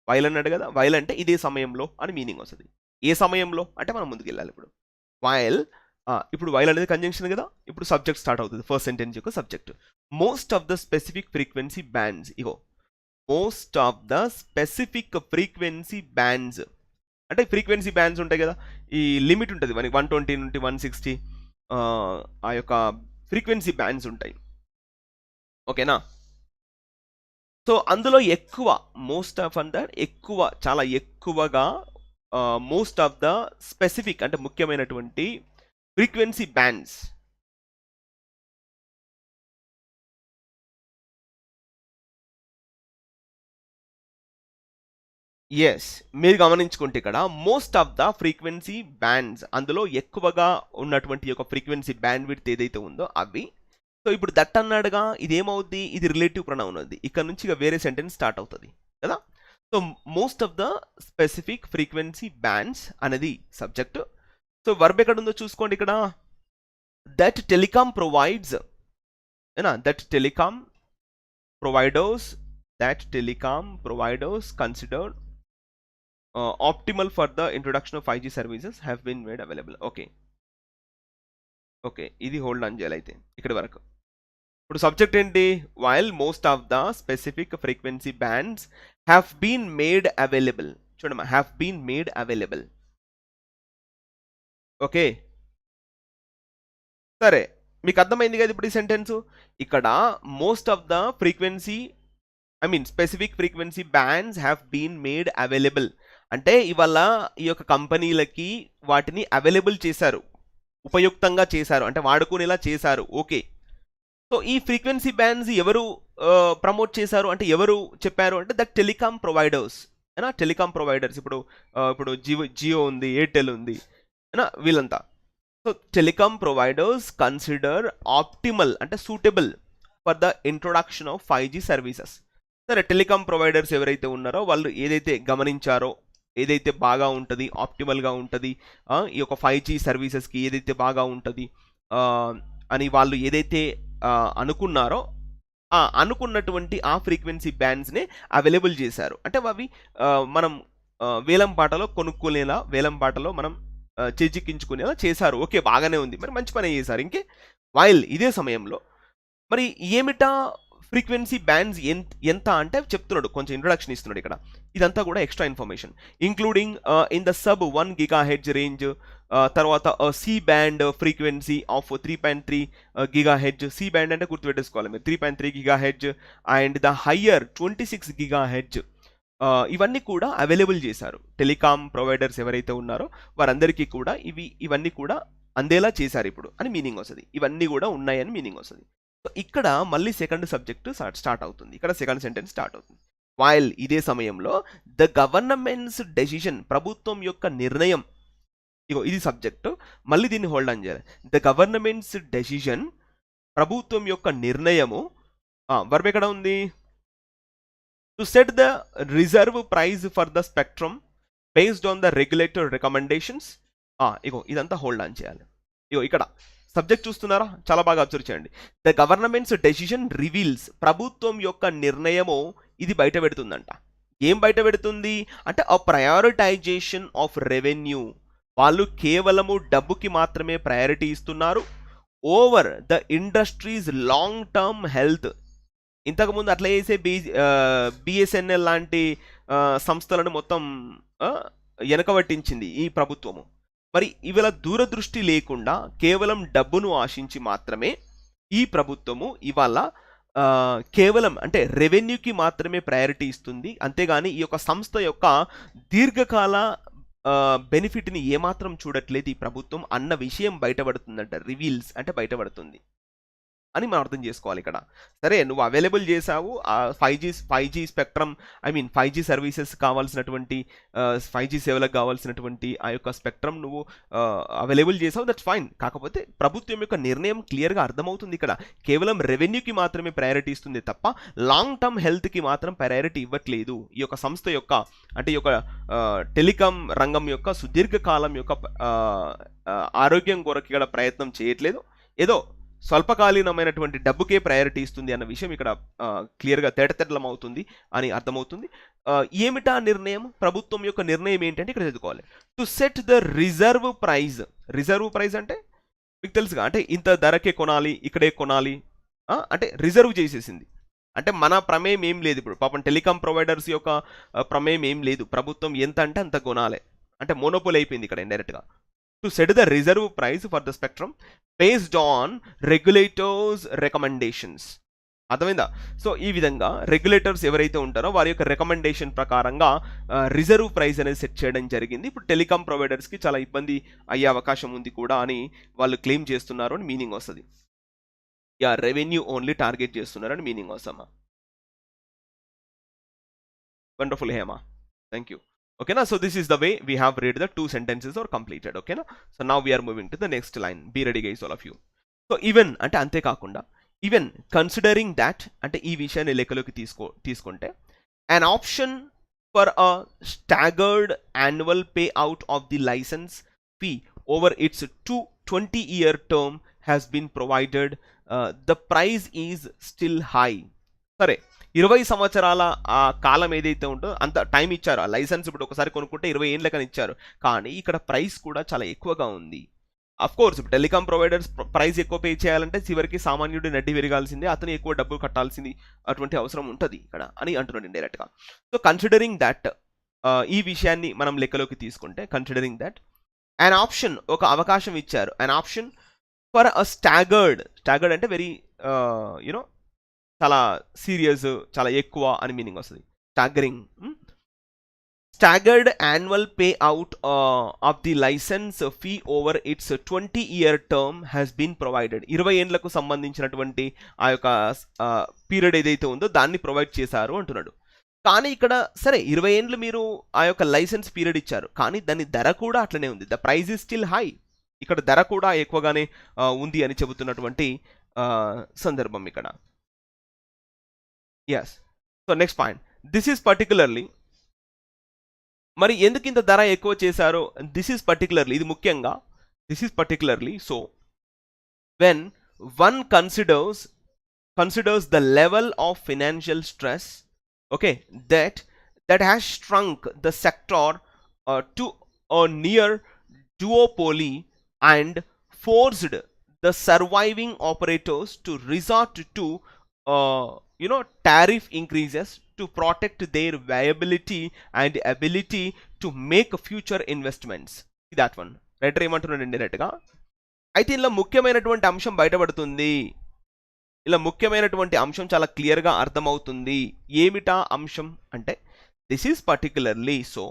వైల్ అన్నాడు కదా, వైల్ అంటే ఇదే సమయంలో అని మీనింగ్ వస్తుంది. ఏ సమయంలో అంటే మనం ముందుకు వెళ్ళాలి. ఇప్పుడు వైల్, ఇప్పుడు వైల్ అనేది కంజంక్షన్ కదా, ఇప్పుడు సబ్జెక్ట్ స్టార్ట్ అవుతుంది. ఫస్ట్ సెంటెన్స్ యొక్క subject most of the specific frequency bands. Most of the specific frequency bands అంటే ఫ్రీక్వెన్సీ బ్యాండ్స్ ఉంటాయి కదా, ఈ లిమిట్ ఉంటుంది మనకి 120 నుండి 160 ఆ యొక్క ఫ్రీక్వెన్సీ బ్యాండ్స్ ఉంటాయి. ఓకేనా. సో అందులో ఎక్కువ, మోస్ట్ ఆఫ్ అంటే ఎక్కువ, చాలా ఎక్కువగా మోస్ట్ ఆఫ్ ద స్పెసిఫిక్ అంటే ముఖ్యమైనటువంటి ఫ్రీక్వెన్సీ బ్యాండ్స్ ఎస్, మీరు గమనించుకుంటే ఇక్కడ most of the frequency bands, అందులో ఎక్కువగా ఉన్నటువంటి ఒక ఫ్రీక్వెన్సీ బ్యాండ్ విడ్త్ ఏదైతే ఉందో అవి. సో ఇప్పుడు దట్ అన్నాడుగా, ఇది ఏమవుద్ది, ఇది రిలేటివ్ ప్రొనౌన్ అవుద్ది. ఇక్కడ నుంచి ఇక వేరే సెంటెన్స్ స్టార్ట్ అవుతుంది కదా. So most of the specific frequency bands అనేది సబ్జెక్ట్. సో వర్బ్ ఎక్కడ ఉందో చూసుకోండి ఇక్కడ. That telecom provides, that telecom providers, that telecom providers considered optimal for the introduction of 5G services have been made available. Okay ఇది hold on చేయాలి అయితే ఇక్కడ వరకు. ఇప్పుడు సబ్జెక్ట్ ఏంటి, while most of the specific frequency bands have been made available. చూడమ్మా, have been made available. Okay సరే, మీకు అర్థమైంది కదా ఇప్పుడు ఈ సెంటెన్స్. ఇక్కడ most of the frequency specific frequency bands have been made available అంటే ఇవాళ ఈ యొక్క కంపెనీలకి వాటిని అవైలబుల్ చేశారు, ఉపయుక్తంగా చేశారు, అంటే వాడుకునేలా చేశారు. ఓకే, సో ఈ ఫ్రీక్వెన్సీ బ్యాండ్స్ ఎవరు ప్రమోట్ చేశారు అంటే ఎవరు చెప్పారు అంటే that telecom providers. Telecom providers, ఇప్పుడు జియో ఉంది, ఎయిర్టెల్ ఉంది, వీళ్ళంతా. So telecom providers consider optimal అంటే suitable for the introduction of 5G services. సరే, టెలికామ్ ప్రొవైడర్స్ ఎవరైతే ఉన్నారో వాళ్ళు ఏదైతే గమనించారో, ఏదైతే బాగా ఉంటుంది, ఆప్టిమల్గా ఉంటుంది, ఈ యొక్క 5G సర్వీసెస్కి ఏదైతే బాగా ఉంటుంది అని వాళ్ళు ఏదైతే అనుకున్నారో అనుకున్నటువంటి ఆ ఫ్రీక్వెన్సీ బ్యాండ్స్నే అవైలబుల్ చేశారు. అంటే అవి మనం వేలం పాటలో కొనుక్కునేలా, వేలం పాటలో మనం చేజిక్కించుకునేలా చేశారు. ఓకే, బాగానే ఉంది, మరి మంచి పని చేశారు. ఇంకే వైల్ ఇదే సమయంలో మరి ఏమిటా ఫ్రీక్వెన్సీ బ్యాండ్స్ ఎంత అంటే చెప్తున్నాడు, కొంచెం ఇంట్రొడక్షన్ ఇస్తున్నాడు ఇక్కడ. ఇదంతా కూడా extra information including in the sub 1 GHz range, తర్వాత C band frequency of 3.3 GHz. C band అంటే గుర్తుపెట్టేసుకోవాలి మీరు, 3.3 GHz and the higher 26 GHz. ఇవన్నీ కూడా అవైలబుల్ చేశారు. టెలికామ్ ప్రొవైడర్స్ ఎవరైతే ఉన్నారో వారందరికీ కూడా ఇవన్నీ కూడా అందేలా చేశారు ఇప్పుడు అని మీనింగ్ వస్తుంది. ఇవన్నీ కూడా ఉన్నాయని మీనింగ్ వస్తుంది. సో ఇక్కడ మళ్ళీ సెకండ్ సబ్జెక్ట్ స్టార్ట్ అవుతుంది, ఇక్కడ సెకండ్ సెంటెన్స్ స్టార్ట్ అవుతుంది. వైల్ ఇదే సమయంలో ద గవర్నమెంట్స్ డెసిషన్, ప్రభుత్వం యొక్క నిర్ణయం, ఇది సబ్జెక్టు, మళ్ళీ దీన్ని హోల్డ్ ఆన్ చేయాలి. ద గవర్నమెంట్స్ డెసిషన్, ప్రభుత్వం యొక్క నిర్ణయము. వర్బ్ ఎక్కడ ఉంది, to set the reserve price for the spectrum based on the regulator recommendations. ఇదంతా హోల్డ్ ఆన్ చేయాలి. ఇక్కడ సబ్జెక్ట్ చూస్తున్నారా, చాలా బాగా అబ్జర్వ్ చేయండి. ద గవర్నమెంట్స్ డెసిషన్ రివీల్స్, ప్రభుత్వం యొక్క నిర్ణయము ఇది బయట పెడుతుందంట. ఏం బయట పెడుతుంది అంటే అ ప్రయారిటైజేషన్ ఆఫ్ రెవెన్యూ. వాళ్ళు కేవలము డబ్బుకి మాత్రమే ప్రయారిటీ ఇస్తున్నారు over the industries long term health. ఇంతకుముందు అట్లా చేసే బిఎస్ఎన్ఎల్ లాంటి సంస్థలను మొత్తం వెనకబట్టించింది ఈ ప్రభుత్వము. మరి ఇవాళ దూరదృష్టి లేకుండా కేవలం డబ్బును ఆశించి మాత్రమే ఈ ప్రభుత్వము ఇవాళ కేవలం అంటే రెవెన్యూకి మాత్రమే ప్రయారిటీ ఇస్తుంది. అంతేగాని ఈ యొక్క సంస్థ యొక్క దీర్ఘకాల బెనిఫిట్ని ఏమాత్రం చూడట్లేదు ఈ ప్రభుత్వం అన్న విషయం బయటపడుతుందంట. రివీల్స్ అంటే బయటపడుతుంది అని మనం అర్థం చేసుకోవాలి ఇక్కడ. సరే, నువ్వు అవైలబుల్ చేసావు ఆ 5G స్పెక్ట్రమ్, 5G సర్వీసెస్ కావాల్సినటువంటి 5G సేవలకు కావాల్సినటువంటి ఆ యొక్క స్పెక్ట్రమ్ నువ్వు అవైలబుల్ చేసావు, దట్స్ ఫైన్. కాకపోతే ప్రభుత్వం యొక్క నిర్ణయం క్లియర్గా అర్థమవుతుంది ఇక్కడ. కేవలం రెవెన్యూకి మాత్రమే ప్రయారిటీ ఇస్తుంది తప్ప లాంగ్ టర్మ్ హెల్త్కి మాత్రం ప్రయారిటీ ఇవ్వట్లేదు. ఈ యొక్క సంస్థ యొక్క అంటే ఈ యొక్క టెలికాం రంగం యొక్క సుదీర్ఘకాలం యొక్క ఆరోగ్యం కొరకు ఇక్కడ ప్రయత్నం చేయట్లేదు, ఏదో స్వల్పకాలీనమైనటువంటి డబ్బుకే ప్రయారిటీ ఇస్తుంది అన్న విషయం ఇక్కడ క్లియర్గా తేటతెల్లం అవుతుంది అని అర్థమవుతుంది. ఏమిటా నిర్ణయం, ప్రభుత్వం యొక్క నిర్ణయం ఏంటంటే ఇక్కడ చదువుకోవాలి. To set the reserve price. Reserve price అంటే మీకు తెలుసుగా, అంటే ఇంత ధరకే కొనాలి, ఇక్కడే కొనాలి అంటే రిజర్వ్ చేసేసింది. అంటే మన ప్రమేయం ఏం లేదు ఇప్పుడు, పాపం టెలికాం ప్రొవైడర్స్ యొక్క ప్రమేయం ఏం లేదు, ప్రభుత్వం ఎంత అంటే అంత కొనాలి అంటే మోనోపోల్ అయిపోయింది ఇక్కడ ఇండైరెక్ట్గా. To set the reserve price for the spectrum based on regulators recommendations. అర్థమైందా? సో ఈ విధంగా రెగ్యులేటర్స్ ఎవరైతే ఉంటారో వారి యొక్క రికమెండేషన్ ప్రకారంగా రిజర్వ్ ప్రైస్ అనేది సెట్ చేయడం జరిగింది. ఇప్పుడు టెలికాం ప్రొవైడర్స్కి చాలా ఇబ్బంది అయ్యే అవకాశం ఉంది కూడా అని వాళ్ళు క్లెయిమ్ చేస్తున్నారు అని మీనింగ్ వస్తుంది. రెవెన్యూ ఓన్లీ టార్గెట్ చేస్తున్నారని మీనింగ్ వస్తామా. Wonderful Hema. Thank you. Okay, na? So this is the way we have read the 2 sentences or completed. Okay, na? So now we are moving to the next line. Be ready, guys, all of you. So even అంటే అంతే కాకుండా even considering that అంటే ఈ విషయాన్ని లెక్కలోకి తీసుకుంటే an option for a staggered annual payout of the license fee over its 20-year term has been provided. The price is still high. సరే, 20 సంవత్సరాల ఆ కాలం ఏదైతే ఉంటుందో అంత టైం ఇచ్చారు. ఆ లైసెన్స్ ఇప్పుడు ఒకసారి కొనుక్కుంటే 20 ఏళ్ళ కని ఇచ్చారు. కానీ ఇక్కడ ప్రైస్ కూడా చాలా ఎక్కువగా ఉంది. Of course telecom providers price ఎక్కువ పే చేయాలంటే చివరికి సామాన్యుడు నడ్డి విరగాల్సిందే, అతను ఎక్కువ డబ్బు కట్టాల్సింది అటువంటి అవసరం ఉంటుంది ఇక్కడ అని అంటున్నాడు ఇండైరెక్ట్ గా. సో కన్సిడరింగ్ దట్ ఈ విషయాన్ని మనం లెక్కలోకి తీసుకుంటే కన్సిడరింగ్ దట్ an ఆప్షన్ ఒక అవకాశం ఇచ్చారు. an option for a staggered అంటే వెరీ యునో చాలా సీరియస్, చాలా ఎక్కువ అని మీనింగ్ వస్తుంది. Staggering. Staggered annual payout of the license fee over its 20-year term has been provided. 20 ఏండ్లకు సంబంధించినటువంటి ఆ యొక్క పీరియడ్ ఏదైతే ఉందో దాన్ని ప్రొవైడ్ చేశారు అంటున్నాడు. కానీ ఇక్కడ సరే 20 ఏండ్లు మీరు ఆ యొక్క లైసెన్స్ పీరియడ్ ఇచ్చారు, కానీ దాని ధర కూడా అట్లనే ఉంది. The price is still high. ఇక్కడ ధర కూడా ఎక్కువగానే ఉంది అని చెబుతున్నటువంటి సందర్భం ఇక్కడ. Yes. So next point, this is particularly, మరి ఎందుకు ఇంత ధర ఎక్కువ చేశారో, దిస్ ఈజ్ పర్టికులర్లీ, ఇది ముఖ్యంగా this is particularly so when one considers the level of financial stress, okay, that has shrunk the sector to a near duopoly and forced the surviving operators to resort to tariff increases to protect their viability and ability to make future investments. That one writer ఏమంటున్నాడు indirect గా, అయితే ఇలా ముఖ్యమైనటువంటి అంశం బయటపడుతుంది. ఇలా ముఖ్యమైనటువంటి అంశం చాలా క్లియర్గా అర్థమవుతుంది. ఏమిటా అంశం అంటే దిస్ ఈజ్ పర్టికులర్లీ సో,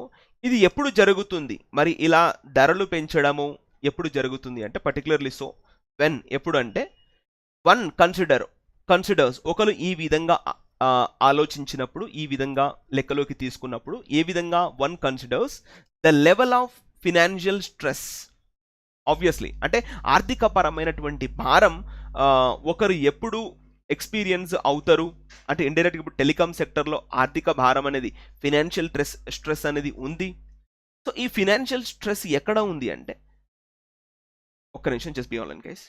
ఇది ఎప్పుడు జరుగుతుంది, మరి ఇలా ధరలు పెంచడము ఎప్పుడు జరుగుతుంది అంటే పర్టికులర్లీ సో వెన్, ఎప్పుడు అంటే వన్ కన్సిడర్స్ ఒకరు ఈ విధంగా ఆలోచించినప్పుడు, ఈ విధంగా లెక్కలోకి తీసుకున్నప్పుడు, ఏ విధంగా one considers the level of financial stress. Obviously అంటే ఆర్థిక పరమైనటువంటి భారం ఒకరు ఎప్పుడు ఎక్స్పీరియన్స్ అవుతారు అంటే ఇండైరెక్ట్గా ఇప్పుడు టెలికాం సెక్టర్లో ఆర్థిక భారం అనేది ఫినాన్షియల్ స్ట్రెస్ అనేది ఉంది. సో ఈ ఫినాన్షియల్ స్ట్రెస్ ఎక్కడ ఉంది అంటే, ఒక్క నిమిషం just be online guys.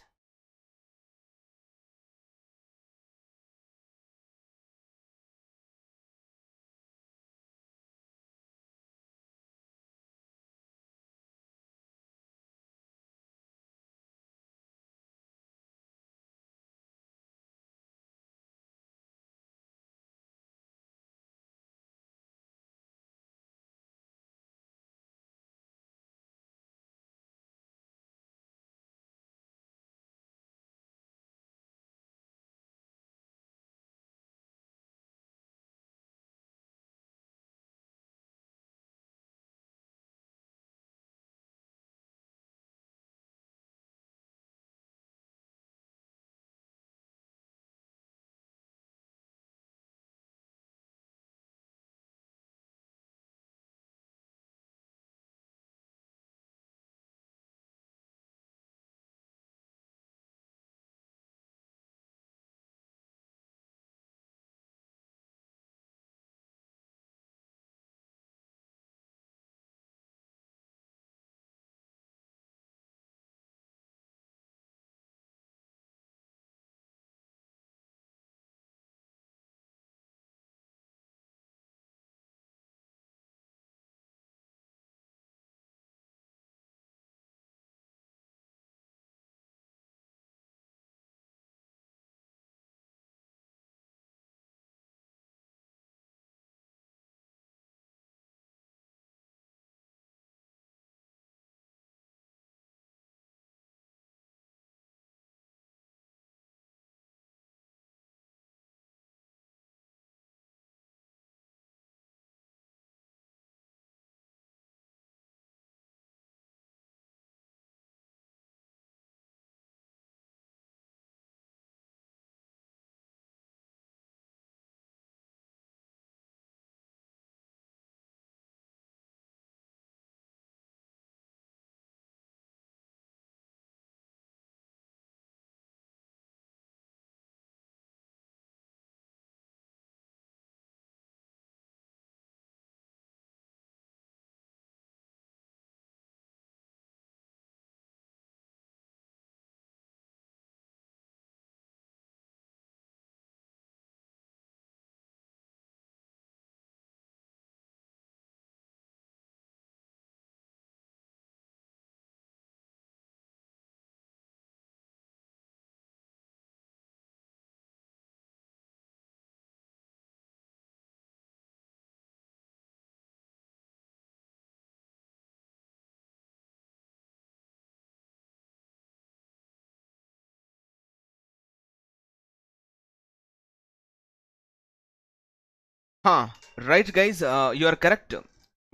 Right guys, you are correct.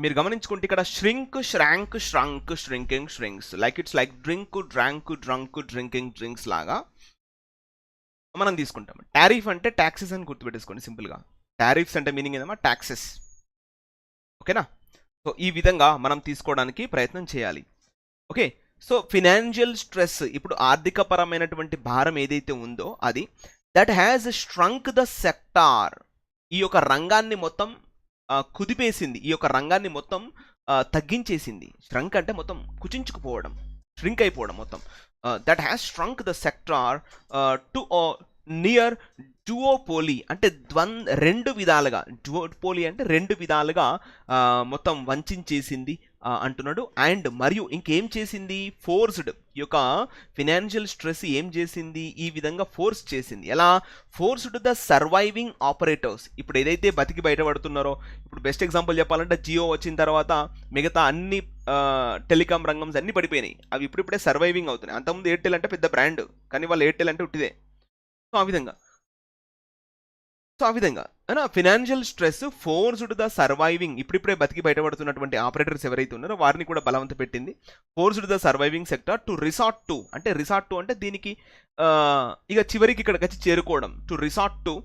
మీరు గమనించుకుంటే ఇక్కడ shrink, shrank, shrunk, shrinking, shrinks, like it's like drink, drank, drunk, drinking, drinks లాగా మనం తీసుకుంటాం. టారిఫ్ అంటే ట్యాక్సెస్ అని గుర్తుపెట్టేసుకోండి సింపుల్గా. టారిఫ్స్ అంటే మీనింగ్ ఏదమ్మా ట్యాక్సెస్. ఓకేనా? సో ఈ విధంగా మనం తీసుకోవడానికి ప్రయత్నం చేయాలి. ఓకే, సో ఫినాన్షియల్ స్ట్రెస్, ఇప్పుడు ఆర్థికపరమైనటువంటి భారం ఏదైతే ఉందో అది that has shrunk the sector, ఈ యొక్క రంగాన్ని మొత్తం కుదిపేసింది, ఈ యొక్క రంగాన్ని మొత్తం తగ్గించేసింది. స్ట్రంక్ అంటే మొత్తం కుచించుకుపోవడం, స్ట్రింక్ అయిపోవడం మొత్తం. That has shrunk the sector to near duopoly, అంటే రెండు విధాలుగా, డుఓపోలీ అంటే రెండు విధాలుగా మొత్తం వంచేసింది అంటున్నాడు. అండ్ మరియు ఇంకేం చేసింది, ఫోర్స్డ్, ఈ యొక్క ఫినాన్షియల్ స్ట్రెస్ ఏం చేసింది, ఈ విధంగా ఫోర్స్ చేసింది. ఎలా? ఫోర్స్డ్ ద సర్వైవింగ్ ఆపరేటర్స్, ఇప్పుడు ఏదైతే బతికి బయటపడుతున్నారో, ఇప్పుడు బెస్ట్ ఎగ్జాంపుల్ చెప్పాలంటే జియో వచ్చిన తర్వాత మిగతా అన్ని టెలికాం రంగమ్స్ అన్ని పడిపోయినాయి, అవి ఇప్పుడిప్పుడే సర్వైవింగ్ అవుతున్నాయి. అంతకుముందు ఎయిర్టెల్ అంటే పెద్ద బ్రాండ్, కానీ వాళ్ళు ఎయిర్టెల్ అంటే ఉట్టిదే. సో ఆ విధంగా financial stress forced the surviving, ఇప్పుడిప్పుడే బతికి బయటపడుతున్నటువంటి ఆపరేటర్స్ ఎవరైతే ఉన్నారో వారిని కూడా బలవంత పెట్టింది. Forced the surviving sector to resort to, అంటే రిసార్ట్ టు అంటే దీనికి ఇక చివరికి ఇక్కడికి వచ్చి చేరుకోవడం. To resort to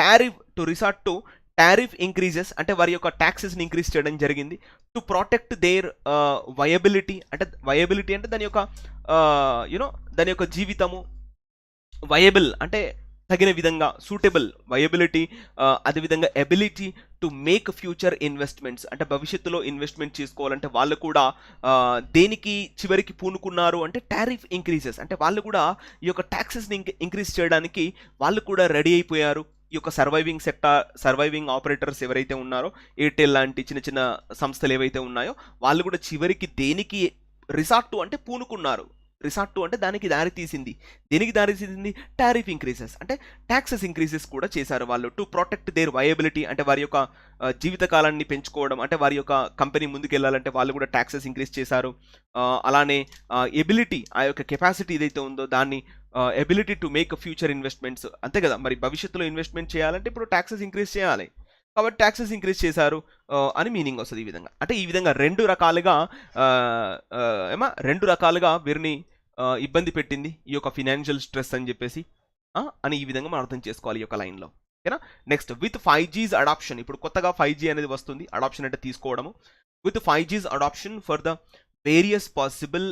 tariff, to resort to tariff increases, అంటే వారి యొక్క ట్యాక్సెస్ని ఇంక్రీజ్ చేయడం జరిగింది. టు ప్రొటెక్ట్ దేర్ వయబిలిటీ, అంటే వయబిలిటీ అంటే దాని యొక్క దాని యొక్క జీవితము. వయబుల్ అంటే తగిన విధంగా, సూటబుల్, వయబిలిటీ, అదేవిధంగా ability to make future investments, అంటే భవిష్యత్తులో ఇన్వెస్ట్మెంట్ చేసుకోవాలంటే వాళ్ళు కూడా దేనికి చివరికి పూనుకున్నారు అంటే టారిఫ్ ఇంక్రీజెస్, అంటే వాళ్ళు కూడా ఈ యొక్క ట్యాక్సెస్ని ఇంక్రీజ్ చేయడానికి వాళ్ళు కూడా రెడీ అయిపోయారు. ఈ యొక్క సర్వైవింగ్ సెక్టార్, సర్వైవింగ్ ఆపరేటర్స్ ఎవరైతే ఉన్నారో, ఎయిర్టెల్ లాంటి చిన్న చిన్న సంస్థలు ఏవైతే ఉన్నాయో వాళ్ళు కూడా చివరికి దేనికి రిసార్ట్ టు అంటే పూనుకున్నారు. రిసార్ట్ టు అంటే దానికి దారి తీసింది. దేనికి దారి తీసింది? టారిఫ్ ఇంక్రీజెస్, అంటే ట్యాక్సెస్ ఇంక్రీజెస్ కూడా చేశారు వాళ్ళు. టు ప్రొటెక్ట్ దేర్ వయబిలిటీ, అంటే వారి యొక్క జీవితకాలాన్ని పెంచుకోవడం, అంటే వారి యొక్క కంపెనీ ముందుకు వెళ్ళాలంటే వాళ్ళు కూడా ట్యాక్సెస్ ఇంక్రీజ్ చేశారు. అలానే ఎబిలిటీ, ఆ యొక్క కెపాసిటీ ఏదైతే ఉందో దాన్ని, ability to make future investments, అంతే కదా, మరి భవిష్యత్తులో ఇన్వెస్ట్మెంట్ చేయాలంటే ఇప్పుడు ట్యాక్సెస్ ఇంక్రీజ్ చేయాలి కాబట్టి ట్యాక్సెస్ ఇంక్రీజ్ చేశారు అని మీనింగ్ వస్తుంది. ఈ విధంగా అంటే ఈ విధంగా రెండు రకాలుగా వీరిని ఇబ్బంది పెట్టింది ఈ యొక్క ఫినాన్షియల్ స్ట్రెస్ అని చెప్పేసి అని ఈ విధంగా మనం అర్థం చేసుకోవాలి ఈ యొక్క లైన్లో. ఓకేనా? నెక్స్ట్, విత్ 5G's అడాప్షన్, ఇప్పుడు కొత్తగా 5G అనేది వస్తుంది. అడాప్షన్ అంటే తీసుకోవడము. With 5G's adoption for the various possible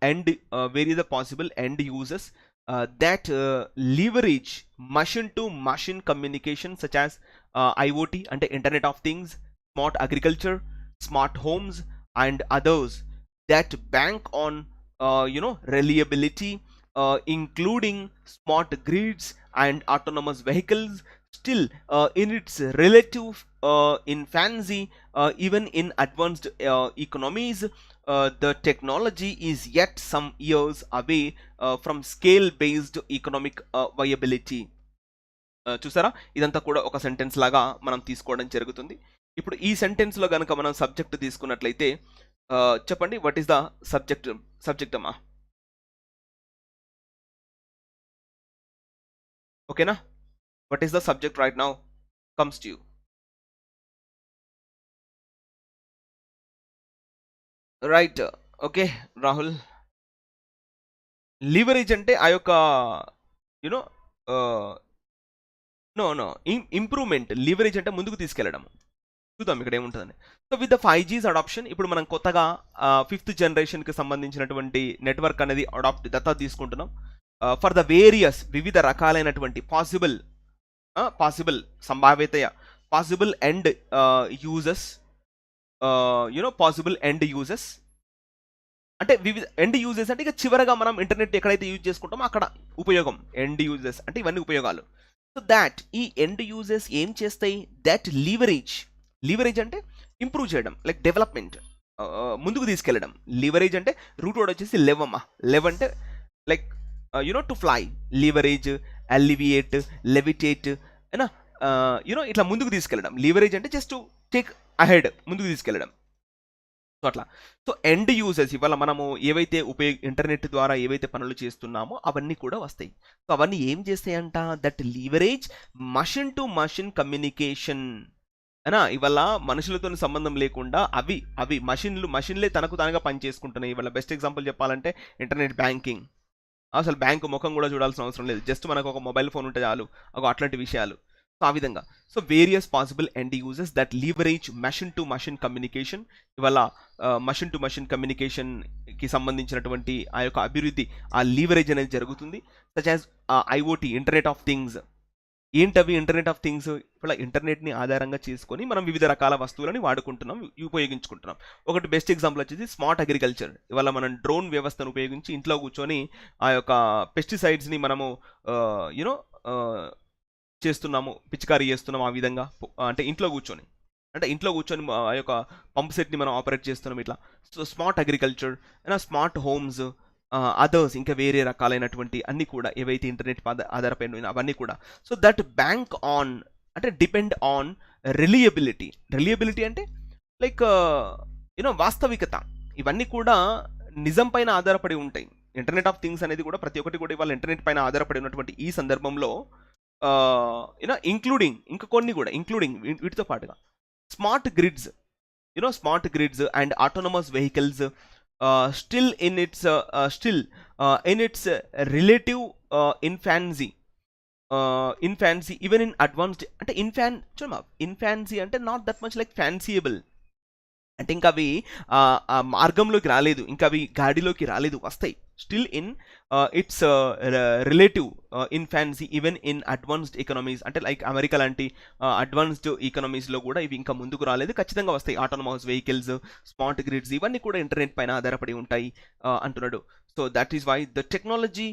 end users that leverage machine to machine communication such as IoT అంటే Internet of Things, smart agriculture, smart homes and others that bank on reliability, including smart grids and autonomous vehicles. Still in its relative infancy, even in advanced economies, the technology is yet some years away from scale-based economic viability. చూసారా, ఇదంతా కూడా ఒక sentence లాగా మనం తీసుకోవడం జరుగుతుంది. ఇప్పుడు ఈ సెంటెన్స్లో కనుక మనం సబ్జెక్ట్ తీసుకున్నట్లయితే చెప్పండి, వాట్ ఈస్ ద సబ్జెక్ట్ అమ్మా? ఓకేనా? What is the subject right now comes to you? Right, okay, Rahul. Leverage అంటే ఆ యొక్క ఇంప్రూవ్మెంట్. లీవరేజ్ అంటే ముందుకు తీసుకెళ్ళడం. చూద్దాం ఇక్కడ ఏముంటుందని. So with the 5G's adoption, ఇప్పుడు మనం కొత్తగా 5th జనరేషన్కి సంబంధించినటువంటి నెట్వర్క్ అనేది దత్తా తీసుకుంటున్నాం. ఫర్ ద వేరియస్, వివిధ రకాలైనటువంటి పాసిబుల్ సంభావ్యత, possible end users, possible end users అంటే వివిధ ఎండ్ యూజర్స్ అంటే ఇక చివరగా మనం ఇంటర్నెట్ ఎక్కడైతే యూజ్ చేసుకుంటామో అక్కడ ఉపయోగం. ఎండ్ యూజర్స్ అంటే ఇవన్నీ ఉపయోగాలు. సో దాట్ ఈ ఎండ్ యూజర్స్ ఏం చేస్తాయి? దట్ లీవరేజ్ అంటే ఇంప్రూవ్ చేయడం, లైక్ డెవలప్మెంట్, ముందుకు తీసుకెళ్ళడం. లీవరేజ్ అంటే రూట్ వర్డ్ వచ్చేసి లెవ్ అంటే like to fly, leverage, అలివియేట్, levitate, ఇట్లా ముందుకు తీసుకెళ్ళడం. లీవరేజ్ అంటే జస్ట్ టు టేక్ అహెడ్, ముందుకు తీసుకెళ్ళడం. సో అట్లా. సో ఎండ్ యూజర్స్ ఇవాళ మనము ఏవైతే ఇంటర్నెట్ ద్వారా ఏవైతే పనులు చేస్తున్నామో అవన్నీ కూడా వస్తాయి. సో అవన్నీ ఏం చేస్తాయంట, that leverage machine to machine communication అయినా ఇవాళ మనుషులతో సంబంధం లేకుండా అవి మషిన్లే తనకు తానుగా పనిచేసుకుంటున్నాయి. ఇవాళ బెస్ట్ ఎగ్జాంపుల్ చెప్పాలంటే ఇంటర్నెట్ బ్యాంకింగ్. అసలు బ్యాంకు ముఖం కూడా చూడాల్సిన అవసరం లేదు, జస్ట్ మనకు ఒక మొబైల్ ఫోన్ ఉంటే చాలు, అట్లాంటి విషయాలు. సో ఆ విధంగా so various possible end uses that leverage machine to machine communication. ఇవాళ మెషిన్ టు మెషిన్ కమ్యూనికేషన్కి సంబంధించినటువంటి ఆ యొక్క అభివృద్ధి, ఆ లీవరేజ్ అనేది జరుగుతుంది. Such as IoT, internet of things. ఏంటవి ఇంటర్నెట్ ఆఫ్ థింగ్స్? ఇవాళ ఇంటర్నెట్ని ఆధారంగా చేసుకొని మనం వివిధ రకాల వస్తువులని వాడుకుంటున్నాం, ఉపయోగించుకుంటున్నాం. ఒకటి బెస్ట్ ఎగ్జాంపుల్ వచ్చేసి స్మార్ట్ అగ్రికల్చర్. ఇవాళ మనం డ్రోన్ వ్యవస్థను ఉపయోగించి ఇంట్లో కూర్చొని ఆ యొక్క పెస్టిసైడ్స్ని మనము యూనో చేస్తున్నాము, పిచికారీ చేస్తున్నాం. ఆ విధంగా అంటే ఇంట్లో కూర్చొని ఆ యొక్క పంప్ సెట్ని మనం ఆపరేట్ చేస్తున్నాం ఇట్లా. So smart agriculture, smart homes, others ఇంకా వేరే రకాలైనటువంటి అన్నీ కూడా ఏవైతే ఇంటర్నెట్ ఆధారపడిన అవన్నీ కూడా. సో దట్ బ్యాంక్ ఆన్ అంటే డిపెండ్ ఆన్ రిలయబిలిటీ అంటే లైక్ వాస్తవికత. ఇవన్నీ కూడా నిజం పైన ఆధారపడి ఉంటాయి. ఇంటర్నెట్ ఆఫ్ థింగ్స్ అనేది కూడా ప్రతి ఒక్కటి కూడా ఇవాళ ఇంటర్నెట్ పైన ఆధారపడి ఉన్నటువంటి ఈ సందర్భంలో ఇంక్లూడింగ్ ఇంకా కొన్ని కూడా వీటితో పాటుగా smart grids and autonomous vehicles still in its relative infancy, even in advanced అంటే infancy అంటే not that much like fanciable. అంటే ఇంకా అవి మార్గంలోకి రాలేదు, ఇంకా అవి గాడిలోకి రాలేదు, వస్తాయి. Still in it's relative infancy even in advanced economies. అంటే లైక్ అమెరికా లాంటి అడ్వాన్స్డ్ ఎకనామీస్లో కూడా ఇవి ఇంకా ముందుకు రాలేదు, ఖచ్చితంగా వస్తాయి. ఆటోనమస్ వెహికల్స్, స్మార్ట్ గ్రిడ్స్ ఇవన్నీ కూడా ఇంటర్నెట్ పైన ఆధారపడి ఉంటాయి అంటున్నాడు. So that is why the technology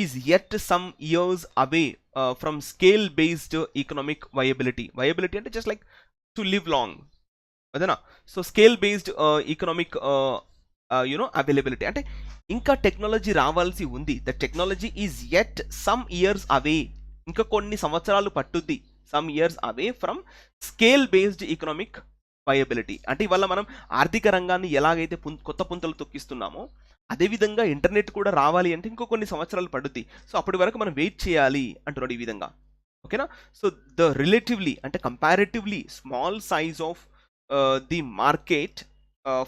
is yet some years away from scale based economic viability అంటే just like to live long, అదేనా. So scale based economic availability అంటే ఇంకా టెక్నాలజీ రావాల్సి ఉంది. The technology is yet some years away, ఇంకా కొన్ని సంవత్సరాలు పట్టుద్ది, some years away from scale based economic viability. అంటే ఇవాళ మనం ఆర్థిక రంగాన్ని ఎలాగైతే కొత్త పుంతలు తొక్కిస్తున్నామో అదేవిధంగా ఇంటర్నెట్ కూడా రావాలి అంటే ఇంకో కొన్ని సంవత్సరాలు పడుద్ది. సో అప్పటి వరకు మనం వెయిట్ చేయాలి అంటున్నాడు ఈ విధంగా, ఓకేనా. సో ద రిలేటివ్లీ అంటే comparatively small size of the market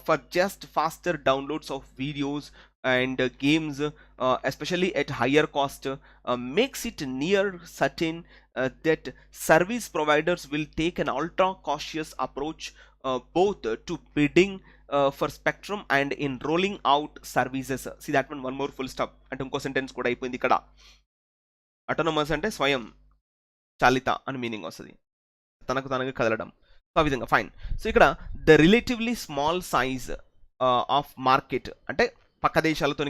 for just faster downloads of videos and games, especially at higher cost, makes it near certain that service providers will take an ultra cautious approach both to bidding for spectrum and in rolling out services. See that one more full stop అంటే ఇంకో sentence కూడా అయిపోయింది ఇక్కడ. Autonomous అంటే స్వయం చాలిత అని meaning వస్తుంది, తనకు కదలడం. సో ఆ విధంగా ఫైన్. సో ఇక్కడ the relatively small size of market అంటే పక్క దేశాలతో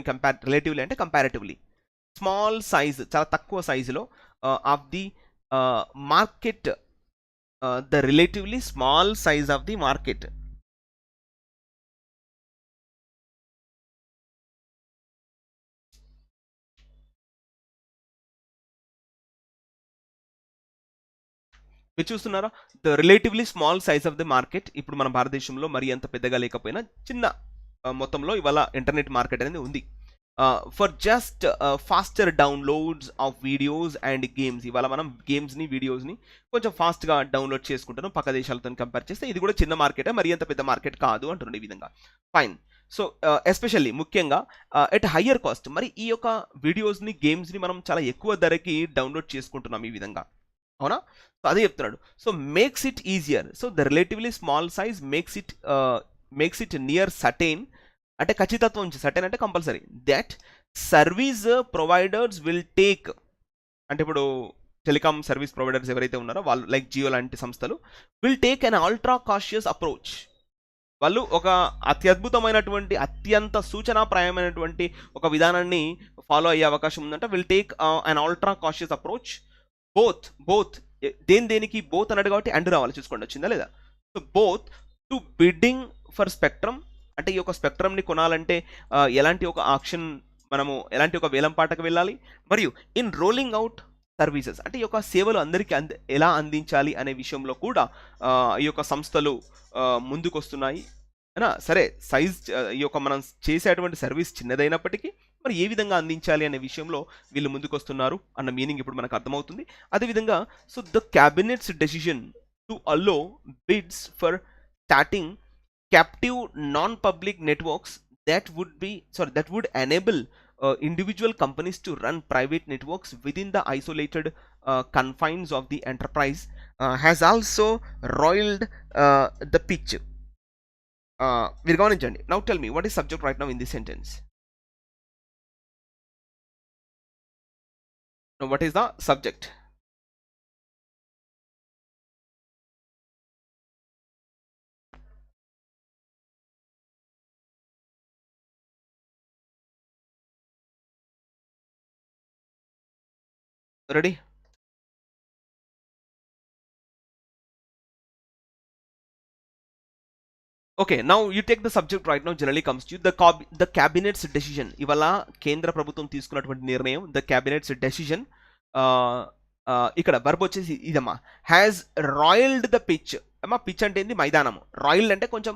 రిలేటివ్లీ అంటే కంపారిటివ్లీ స్మాల్ సైజ్ చాలా తక్కువ సైజులో of the market, the relatively small size of the market. మీరు చూస్తున్నారా, the relatively small size of the market. ఇప్పుడు మన భారతదేశంలో మరి అంత పెద్దగా లేకపోయినా చిన్న మొత్తంలో ఇవాళ ఇంటర్నెట్ మార్కెట్ అనేది ఉంది. For just faster downloads of videos and games. ఇవాళ మనం గేమ్స్ని వీడియోస్ని కొంచెం ఫాస్ట్గా డౌన్లోడ్ చేసుకుంటాం పక్క దేశాలతో కంపేర్ చేస్తే. ఇది కూడా చిన్న మార్కెటే, మరి అంత పెద్ద మార్కెట్ కాదు అంటున్నాడు ఈ విధంగా. ఫైన్. సో ఎస్పెషల్లీ ముఖ్యంగా ఎట్ హయ్యర్ కాస్ట్. మరి ఈ యొక్క వీడియోస్ని గేమ్స్ని మనం చాలా ఎక్కువ ధరకి డౌన్లోడ్ చేసుకుంటున్నాం ఈ విధంగా, అవునా. సో అదే చెప్తున్నాడు. So makes it easier. So the relatively small size makes it near certain అంటే ఖచ్చితత్వం, సర్టెన్ అంటే compulsory, that service providers will take అంటే ఇప్పుడు టెలికామ్ సర్వీస్ ప్రొవైడర్స్ ఎవరైతే ఉన్నారో వాళ్ళు లైక్ జియో లాంటి సంస్థలు will take an ultra cautious approach. వాళ్ళు ఒక అత్యద్భుతమైనటువంటి అత్యంత సూచనాప్రాయమైనటువంటి ఒక విధానాన్ని ఫాలో అయ్యే అవకాశం ఉందంట. Will take an ultra cautious approach both దేనికి బోత్ అన్నాడు కాబట్టి అండ్ రావాలి, చూసుకోండి వచ్చిందా లేదా. So both to bidding for spectrum అంటే ఈ యొక్క స్పెక్ట్రమ్ని కొనాలంటే ఎలాంటి ఒక ఆక్షన్ మనము ఎలాంటి ఒక వేలంపాటకు వెళ్ళాలి, మరియు ఇన్ రోలింగ్ అవుట్ సర్వీసెస్ అంటే ఈ యొక్క సేవలు అందరికీ ఎలా అందించాలి అనే విషయంలో కూడా ఈ యొక్క సంస్థలు ముందుకు వస్తున్నాయి. అయినా సరే సైజ్ ఈ యొక్క మనం చేసేటువంటి సర్వీస్ చిన్నదైనప్పటికీ మరి ఏ విధంగా అందించాలి అనే విషయంలో వీళ్ళు ముందుకు వస్తున్నారు అన్న మీనింగ్ ఇప్పుడు మనకు అర్థమవుతుంది. అదేవిధంగా so the cabinet's decision to allow bids for starting captive non-public networks that would enable individual companies to run private networks within the isolated confines of the enterprise has also roiled the pitch. We're going to now tell me what is subject right now in this sentence. Now what is the subject? Ready? Okay, now you take the subject right now generally comes to you the cabinet's decision. ఇవాళ కేంద్ర ప్రభుత్వం తీసుకున్నటువంటి నిర్ణయం the cabinet's decision ఇక్కడ verb వచ్చేసి ఇదమ్మా has రాయిల్డ్ the pitch. అమ్మా pitch అంటే ఏంది? మైదానం. రాయిల్డ్ అంటే కొంచెం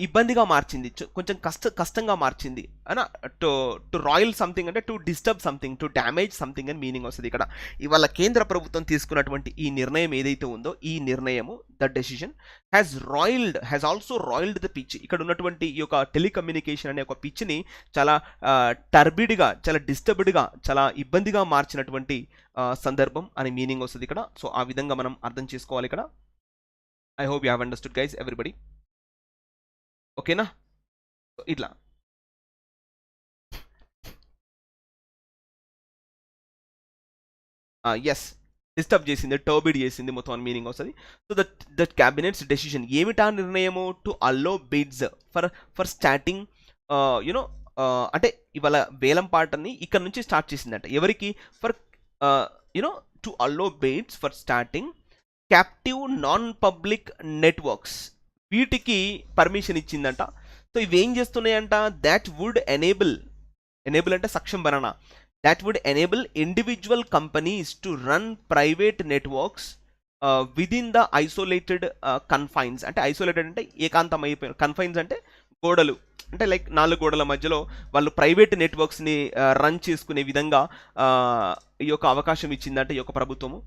ఇబ్బందిగా మార్చింది, కొంచెం కష్టంగా మార్చింది అనా. టు రాయిల్ సంథింగ్ అంటే to disturb something, to damage something అని మీనింగ్ వస్తుంది ఇక్కడ. ఇవాళ కేంద్ర ప్రభుత్వం తీసుకున్నటువంటి ఈ నిర్ణయం ఏదైతే ఉందో ఈ నిర్ణయము the decision has also roiled the pitch. ఇక్కడ ఉన్నటువంటి ఈ యొక్క టెలికమ్యూనికేషన్ అనే ఒక పిచ్ని చాలా టర్బిడ్గా, చాలా డిస్టర్బ్డ్గా, చాలా ఇబ్బందిగా మార్చినటువంటి సందర్భం అని మీనింగ్ వస్తుంది ఇక్కడ. సో ఆ విధంగా మనం అర్థం చేసుకోవాలి ఇక్కడ. I hope you have understood guys everybody. ఓకేనా? ఇట్లా ఎస్ డిస్టర్బ్ చేసింది, టర్బిడ్ చేసింది మొత్తం అని మీనింగ్ వస్తుంది. సో దట్ క్యాబినెట్స్ డెసిషన్ ఏమిటా నిర్ణయము? టు అల్లో బిడ్స్ ఫర్ స్టార్టింగ్ యునో అంటే ఇవాళ వేలం పాటని ఇక్కడ నుంచి స్టార్ట్ చేసిందంట. ఎవరికి? ఫర్ యునో టు అల్లో bids for starting captive non public networks, వీటికి పర్మిషన్ ఇచ్చిందంట. సో ఇవి ఏం చేస్తున్నాయంట? దాట్ వుడ్ ఎనేబుల్ అంటే Saksham banana, that would enable individual companies to run private networks within the isolated confines. అంటే ఐసోలేటెడ్ అంటే ఏకాంతం అయిపోయిన, కన్ఫైన్స్ అంటే గోడలు, అంటే లైక్ 4 గోడల మధ్యలో వాళ్ళు ప్రైవేట్ నెట్వర్క్స్ని రన్ చేసుకునే విధంగా ఈ యొక్క అవకాశం ఇచ్చిందంటే ఈ యొక్క ప్రభుత్వము.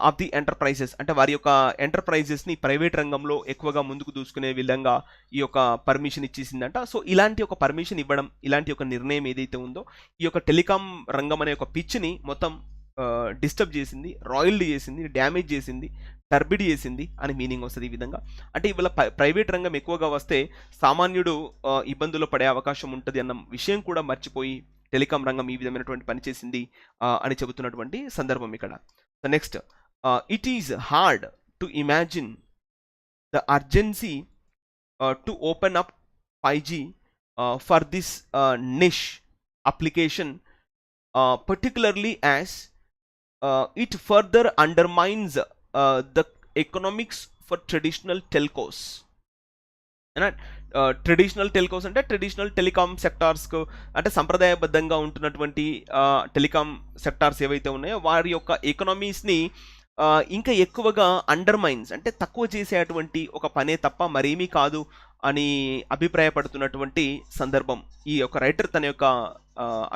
ఆఫ్ ది ఎంటర్ప్రైజెస్ అంటే వారి యొక్క ఎంటర్ప్రైజెస్ని ప్రైవేట్ రంగంలో ఎక్కువగా ముందుకు దూసుకునే విధంగా ఈ యొక్క పర్మిషన్ ఇచ్చేసిందంట. సో ఇలాంటి ఒక పర్మిషన్ ఇవ్వడం, ఇలాంటి ఒక నిర్ణయం ఏదైతే ఉందో ఈ యొక్క టెలికాం రంగం అనే ఒక పిచ్ని మొత్తం డిస్టర్బ్ చేసింది, రాయిల్డ్ చేసింది, డ్యామేజ్ చేసింది, టర్బిడ్ చేసింది అని మీనింగ్ వస్తుంది ఈ విధంగా. అంటే ఇవాళ ప్రైవేట్ రంగం ఎక్కువగా వస్తే సామాన్యుడు ఇబ్బందులు పడే అవకాశం ఉంటుంది అన్న విషయం కూడా మర్చిపోయి టెలికాం రంగం ఈ విధమైనటువంటి పని చేసింది అని చెబుతున్నటువంటి సందర్భం ఇక్కడ. The next, it is hard to imagine the urgency to open up 5G for this niche application, particularly as it further undermines the economics for traditional telcos. Traditional telecoms అంటే ట్రెడిషనల్ టెలికామ్ సెక్టార్స్కు అంటే సంప్రదాయబద్ధంగా ఉంటున్నటువంటి telecom sectors ఏవైతే ఉన్నాయో వారి యొక్క ఎకనామీస్ని ఇంకా ఎక్కువగా undermines అంటే తక్కువ చేసేటువంటి ఒక పనే తప్ప మరేమీ కాదు అని అభిప్రాయపడుతున్నటువంటి సందర్భం. ఈ యొక్క రైటర్ తన యొక్క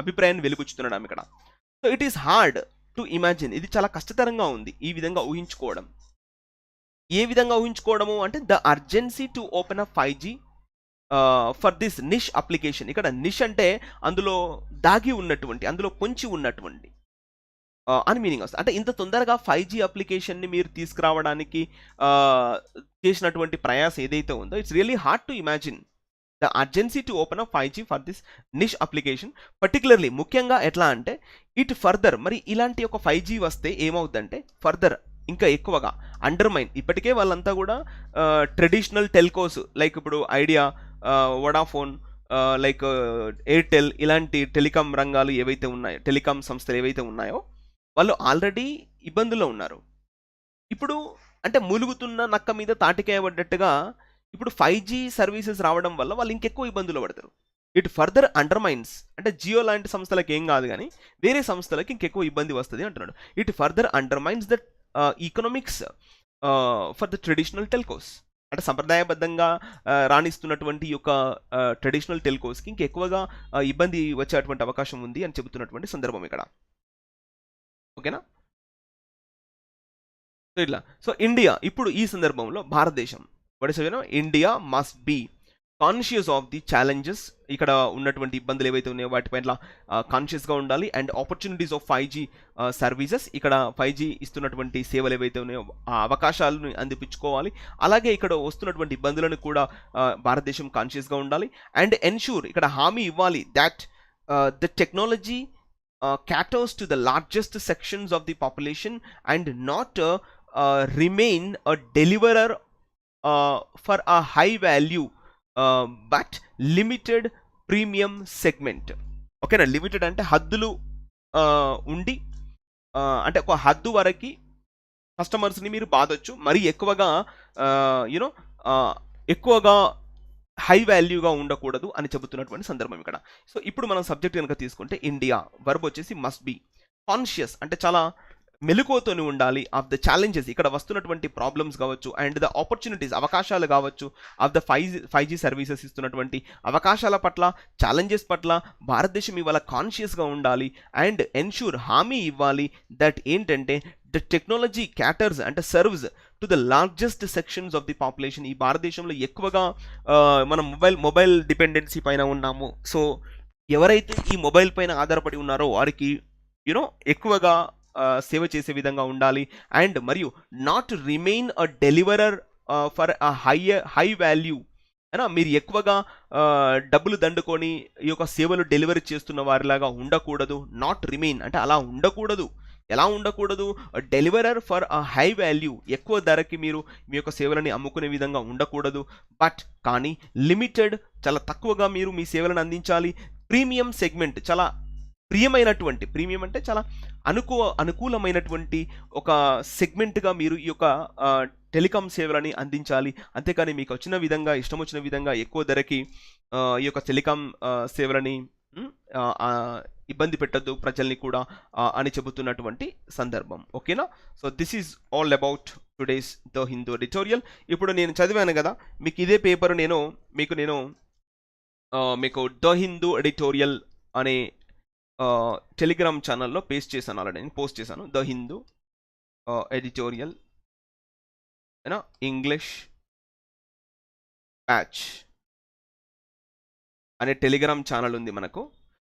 అభిప్రాయాన్ని వెలుగుచ్చుతున్నాడు ఇక్కడ. So it is hard to imagine, ఇది చాలా కష్టతరంగా ఉంది ఈ విధంగా ఊహించుకోవడం. ఏ విధంగా ఊహించుకోవడము అంటే the urgency to open up 5G for this niche application. ఇక్కడ నిష్ అంటే అందులో దాగి ఉన్నటువంటి, అందులో పొంచి ఉన్నటువంటి అని మీనింగ్ వస్తుంది. అంటే ఇంత తొందరగా 5G అప్లికేషన్ని మీరు తీసుకురావడానికి చేసినటువంటి ప్రయాసం ఏదైతే ఉందో it's really hard to imagine the urgency to open up 5G for this niche application. Particularly ముఖ్యంగా ఎట్లా అంటే ఇట్ ఫర్దర్, మరి ఇలాంటి ఒక 5G వస్తే ఏమవుతుందంటే ఫర్దర్ ఇంకా ఎక్కువగా అండర్మైన్, ఇప్పటికే వాళ్ళంతా కూడా ట్రెడిషనల్ టెల్కోస్ లైక్ ఇప్పుడు ఐడియా, వొడాఫోన్, లైక్ ఎయిర్టెల్ ఇలాంటి టెలికాం రంగాలు ఏవైతే ఉన్నాయో, టెలికాం సంస్థలు ఏవైతే ఉన్నాయో వాళ్ళు ఆల్రెడీ ఇబ్బందుల్లో ఉన్నారు. ఇప్పుడు అంటే మూలుగుతున్న నక్క మీద తాటికాయ పడ్డట్టుగా ఇప్పుడు 5G సర్వీసెస్ రావడం వల్ల వాళ్ళు ఇంకెక్కువ ఇబ్బందులు పడతారు. ఇట్ ఫర్దర్ అండర్మైన్స్ అంటే జియో లాంటి సంస్థలకు ఏం కాదు కానీ వేరే సంస్థలకి ఇంకెక్కువ ఇబ్బంది వస్తుంది అంటున్నాడు. It further undermines that economics for the traditional telcos. అంటే సంప్రదాయబద్ధంగా రాణిస్తున్నటువంటి ఈ యొక్క ట్రెడిషనల్ టెల్కోస్కి ఇంకెక్కువగా ఇబ్బంది వచ్చేటువంటి అవకాశం ఉంది అని చెబుతున్నటువంటి సందర్భం ఇక్కడ. ఓకేనా? సో ఇట్లా. సో ఇండియా ఇప్పుడు ఈ సందర్భంలో భారతదేశం India must be conscious of the challenges, ఇక్కడ ఉన్నటువంటి ఇబ్బందులు ఏవైతే ఉన్నాయో వాటిపైన కాన్షియస్గా ఉండాలి. And opportunities of 5G services, ఇక్కడ 5G ఇస్తున్నటువంటి సేవలు ఏవైతే ఉన్నాయో ఆ అవకాశాలను అందిపించుకోవాలి. అలాగే ఇక్కడ వస్తున్నటువంటి ఇబ్బందులను కూడా భారతదేశం కాన్షియస్గా ఉండాలి. అండ్ ఎన్ష్యూర్, ఇక్కడ హామీ ఇవ్వాలి that the technology caters to the largest sections of the population and not remain a deliverer for a high value but limited premium segment. ఓకేనా? లిమిటెడ్ అంటే హద్దులు ఉండి అంటే ఒక హద్దు వరకు కస్టమర్స్ని మీరు బాధొచ్చు, మరీ ఎక్కువగా యూనో ఎక్కువగా హై వాల్యూగా ఉండకూడదు అని చెబుతున్నటువంటి సందర్భం ఇక్కడ. సో ఇప్పుడు మనం సబ్జెక్ట్ కనుక తీసుకుంటే ఇండియా వర్బ్ వచ్చేసి మస్ట్ బి. కాన్షియస్ అంటే చాలా మెలకువతోని ఉండాలి ఆఫ్ ద ఛాలెంజెస్, ఇక్కడ వస్తున్నటువంటి ప్రాబ్లమ్స్ కావచ్చు అండ్ ద ఆపర్చునిటీస్ అవకాశాలు కావచ్చు ఆఫ్ ద 5G సర్వీసెస్ ఇస్తున్నటువంటి అవకాశాల పట్ల ఛాలెంజెస్ పట్ల భారతదేశం ఇవాళ కాన్షియస్గా ఉండాలి. అండ్ ఎన్ష్యూర్ హామీ ఇవ్వాలి దట్ ఏంటంటే ద టెక్నాలజీ క్యాటర్స్ అంటే serves to the largest sections of the population. ఈ భారతదేశంలో ఎక్కువగా మనం మొబైల్ డిపెండెన్సీ పైన ఉన్నాము. సో ఎవరైతే ఈ మొబైల్ పైన ఆధారపడి ఉన్నారో వారికి యూనో ఎక్కువగా సేవ చేసే విధంగా ఉండాలి. అండ్ మరియు not remain a deliverer for a high value, అయినా మీరు ఎక్కువగా డబ్బులు దండుకొని ఈ యొక్క సేవలు డెలివరీ చేస్తున్న వారిలాగా ఉండకూడదు. నాట్ రిమైన్ అంటే అలా ఉండకూడదు. ఎలా ఉండకూడదు? Deliverer for a high value, ఎక్కువ ధరకి మీరు మీ యొక్క సేవలని అమ్ముకునే విధంగా ఉండకూడదు. బట్ కానీ లిమిటెడ్, చాలా తక్కువగా మీరు మీ సేవలను అందించాలి. ప్రీమియం సెగ్మెంట్, చాలా ప్రియమైనటువంటి, ప్రీమియం అంటే చాలా అనుకూలమైనటువంటి ఒక సెగ్మెంట్గా మీరు ఈ యొక్క టెలికాం సేవలని అందించాలి. అంతేకాని మీకు వచ్చిన విధంగా ఇష్టం వచ్చిన విధంగా ఎక్కువ ధరకి ఈ యొక్క టెలికాం సేవలని ఇబ్బంది పెట్టద్దు ప్రజల్ని కూడా అని చెబుతున్నటువంటి సందర్భం. ఓకేనా? So this is all about today's the Hindu editorial. ఇప్పుడు నేను చదివాను కదా, మీకు ఇదే పేపర్ నేను మీకు ద హిందూ ఎడిటోరియల్ అనే టెలిగ్రామ్ ఛానల్లో పోస్ట్ చేశాను. The Hindu editorial English batch అనే టెలిగ్రామ్ ఛానల్ ఉంది మనకు.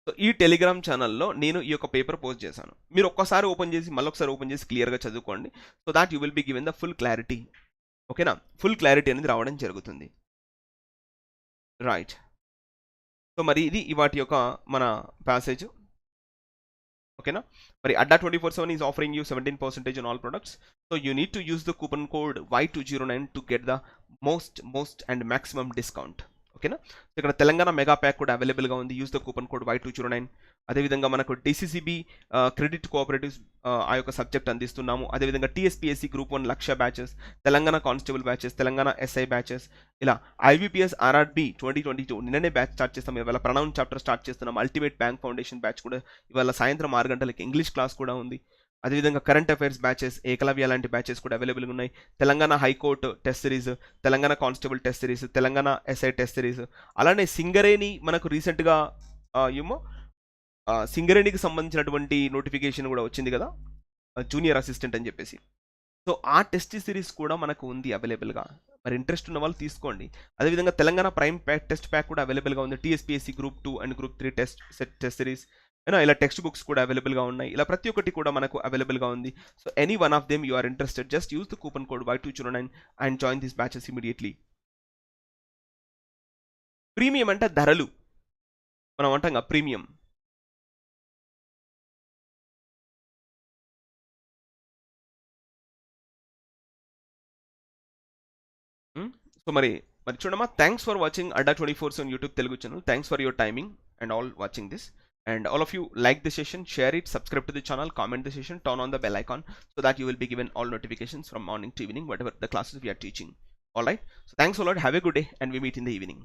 సో ఈ టెలిగ్రామ్ ఛానల్లో నేను ఈ యొక్క పేపర్ పోస్ట్ చేశాను. మీరు ఒక్కసారి ఓపెన్ చేసి మళ్ళొకసారి ఓపెన్ చేసి క్లియర్గా చదువుకోండి. So that you will be given the full clarity. ఓకేనా? ఫుల్ క్లారిటీ అనేది రావడం జరుగుతుంది. రైట్. సో మరి ఇది ఇవాటి యొక్క మన ప్యాసేజ్. ఓకేనా? మరి ADDA247 is offering you 17% on all products. So you need to use the coupon code Y209 to get the most and maximum discount. ఓకేనా? సో ఇక్కడ తెలంగాణ మెగా ప్యాక్ కూడా అవైలబుల్గా ఉంది. Use the coupon code Y209. అదేవిధంగా మనకు DCCB credit cooperatives ఆ యొక్క subject అందిస్తున్నాము. అదేవిధంగా TSPSC గ్రూప్ 1 లక్ష batches, Telangana constable batches, Telangana SI batches, ఇలా IBPS RRB 2022 నిన్ననే బ్యాచ్ స్టార్ట్ చేస్తాం. ఇవాళ ప్రణౌన్ చాప్టర్ స్టార్ట్ చేస్తున్నాం. అల్టిమేట్ బ్యాంక్ ఫౌండేషన్ బ్యాచ్ కూడా ఇవాళ సాయంత్రం 6 గంటలకి ఇంగ్లీష్ క్లాస్ కూడా ఉంది. అదేవిధంగా కరెంట్ అఫైర్స్ బ్యాచెస్, ఏకలవ్య లాంటి బ్యాచెస్ కూడా అవైలబుల్గా ఉన్నాయి. Telangana high court test series, Telangana constable test series, Telangana SI test series, అలానే సింగరేణి మనకు రీసెంట్గా సింగరేణికి సంబంధించినటువంటి నోటిఫికేషన్ కూడా వచ్చింది కదా, జూనియర్ అసిస్టెంట్ అని చెప్పేసి. సో ఆ టెస్ట్ సిరీస్ కూడా మనకు ఉంది అవైలబుల్గా. మరి ఇంట్రెస్ట్ ఉన్న వాళ్ళు తీసుకోండి. అదేవిధంగా తెలంగాణ ప్రైమ్ టెస్ట్ ప్యాక్ కూడా అవైలబుల్గా ఉంది. TSPSC group 2 and group 3 test series, ఇలా టెక్స్ట్ బుక్స్ కూడా అవైలబుల్గా ఉన్నాయి. ఇలా ప్రతి ఒక్కటి కూడా మనకు అవైలబుల్గా ఉంది. So any one of them you are interested, just use the coupon code Y209 and join this batches immediately. Premium అంటే ధరలు, మనం అంటాం కదా ప్రీమియం. సో మరి చూడమ్మా, thanks for watching ADDA247 YouTube Telugu channel. Thanks for your timing and all watching this, and all of you like the session, share it, subscribe to the channel, comment the session, turn on the bell icon so that you will be given all notifications from morning to evening whatever the classes we are teaching. All right, so thanks a lot, have a good day, and we meet in the evening.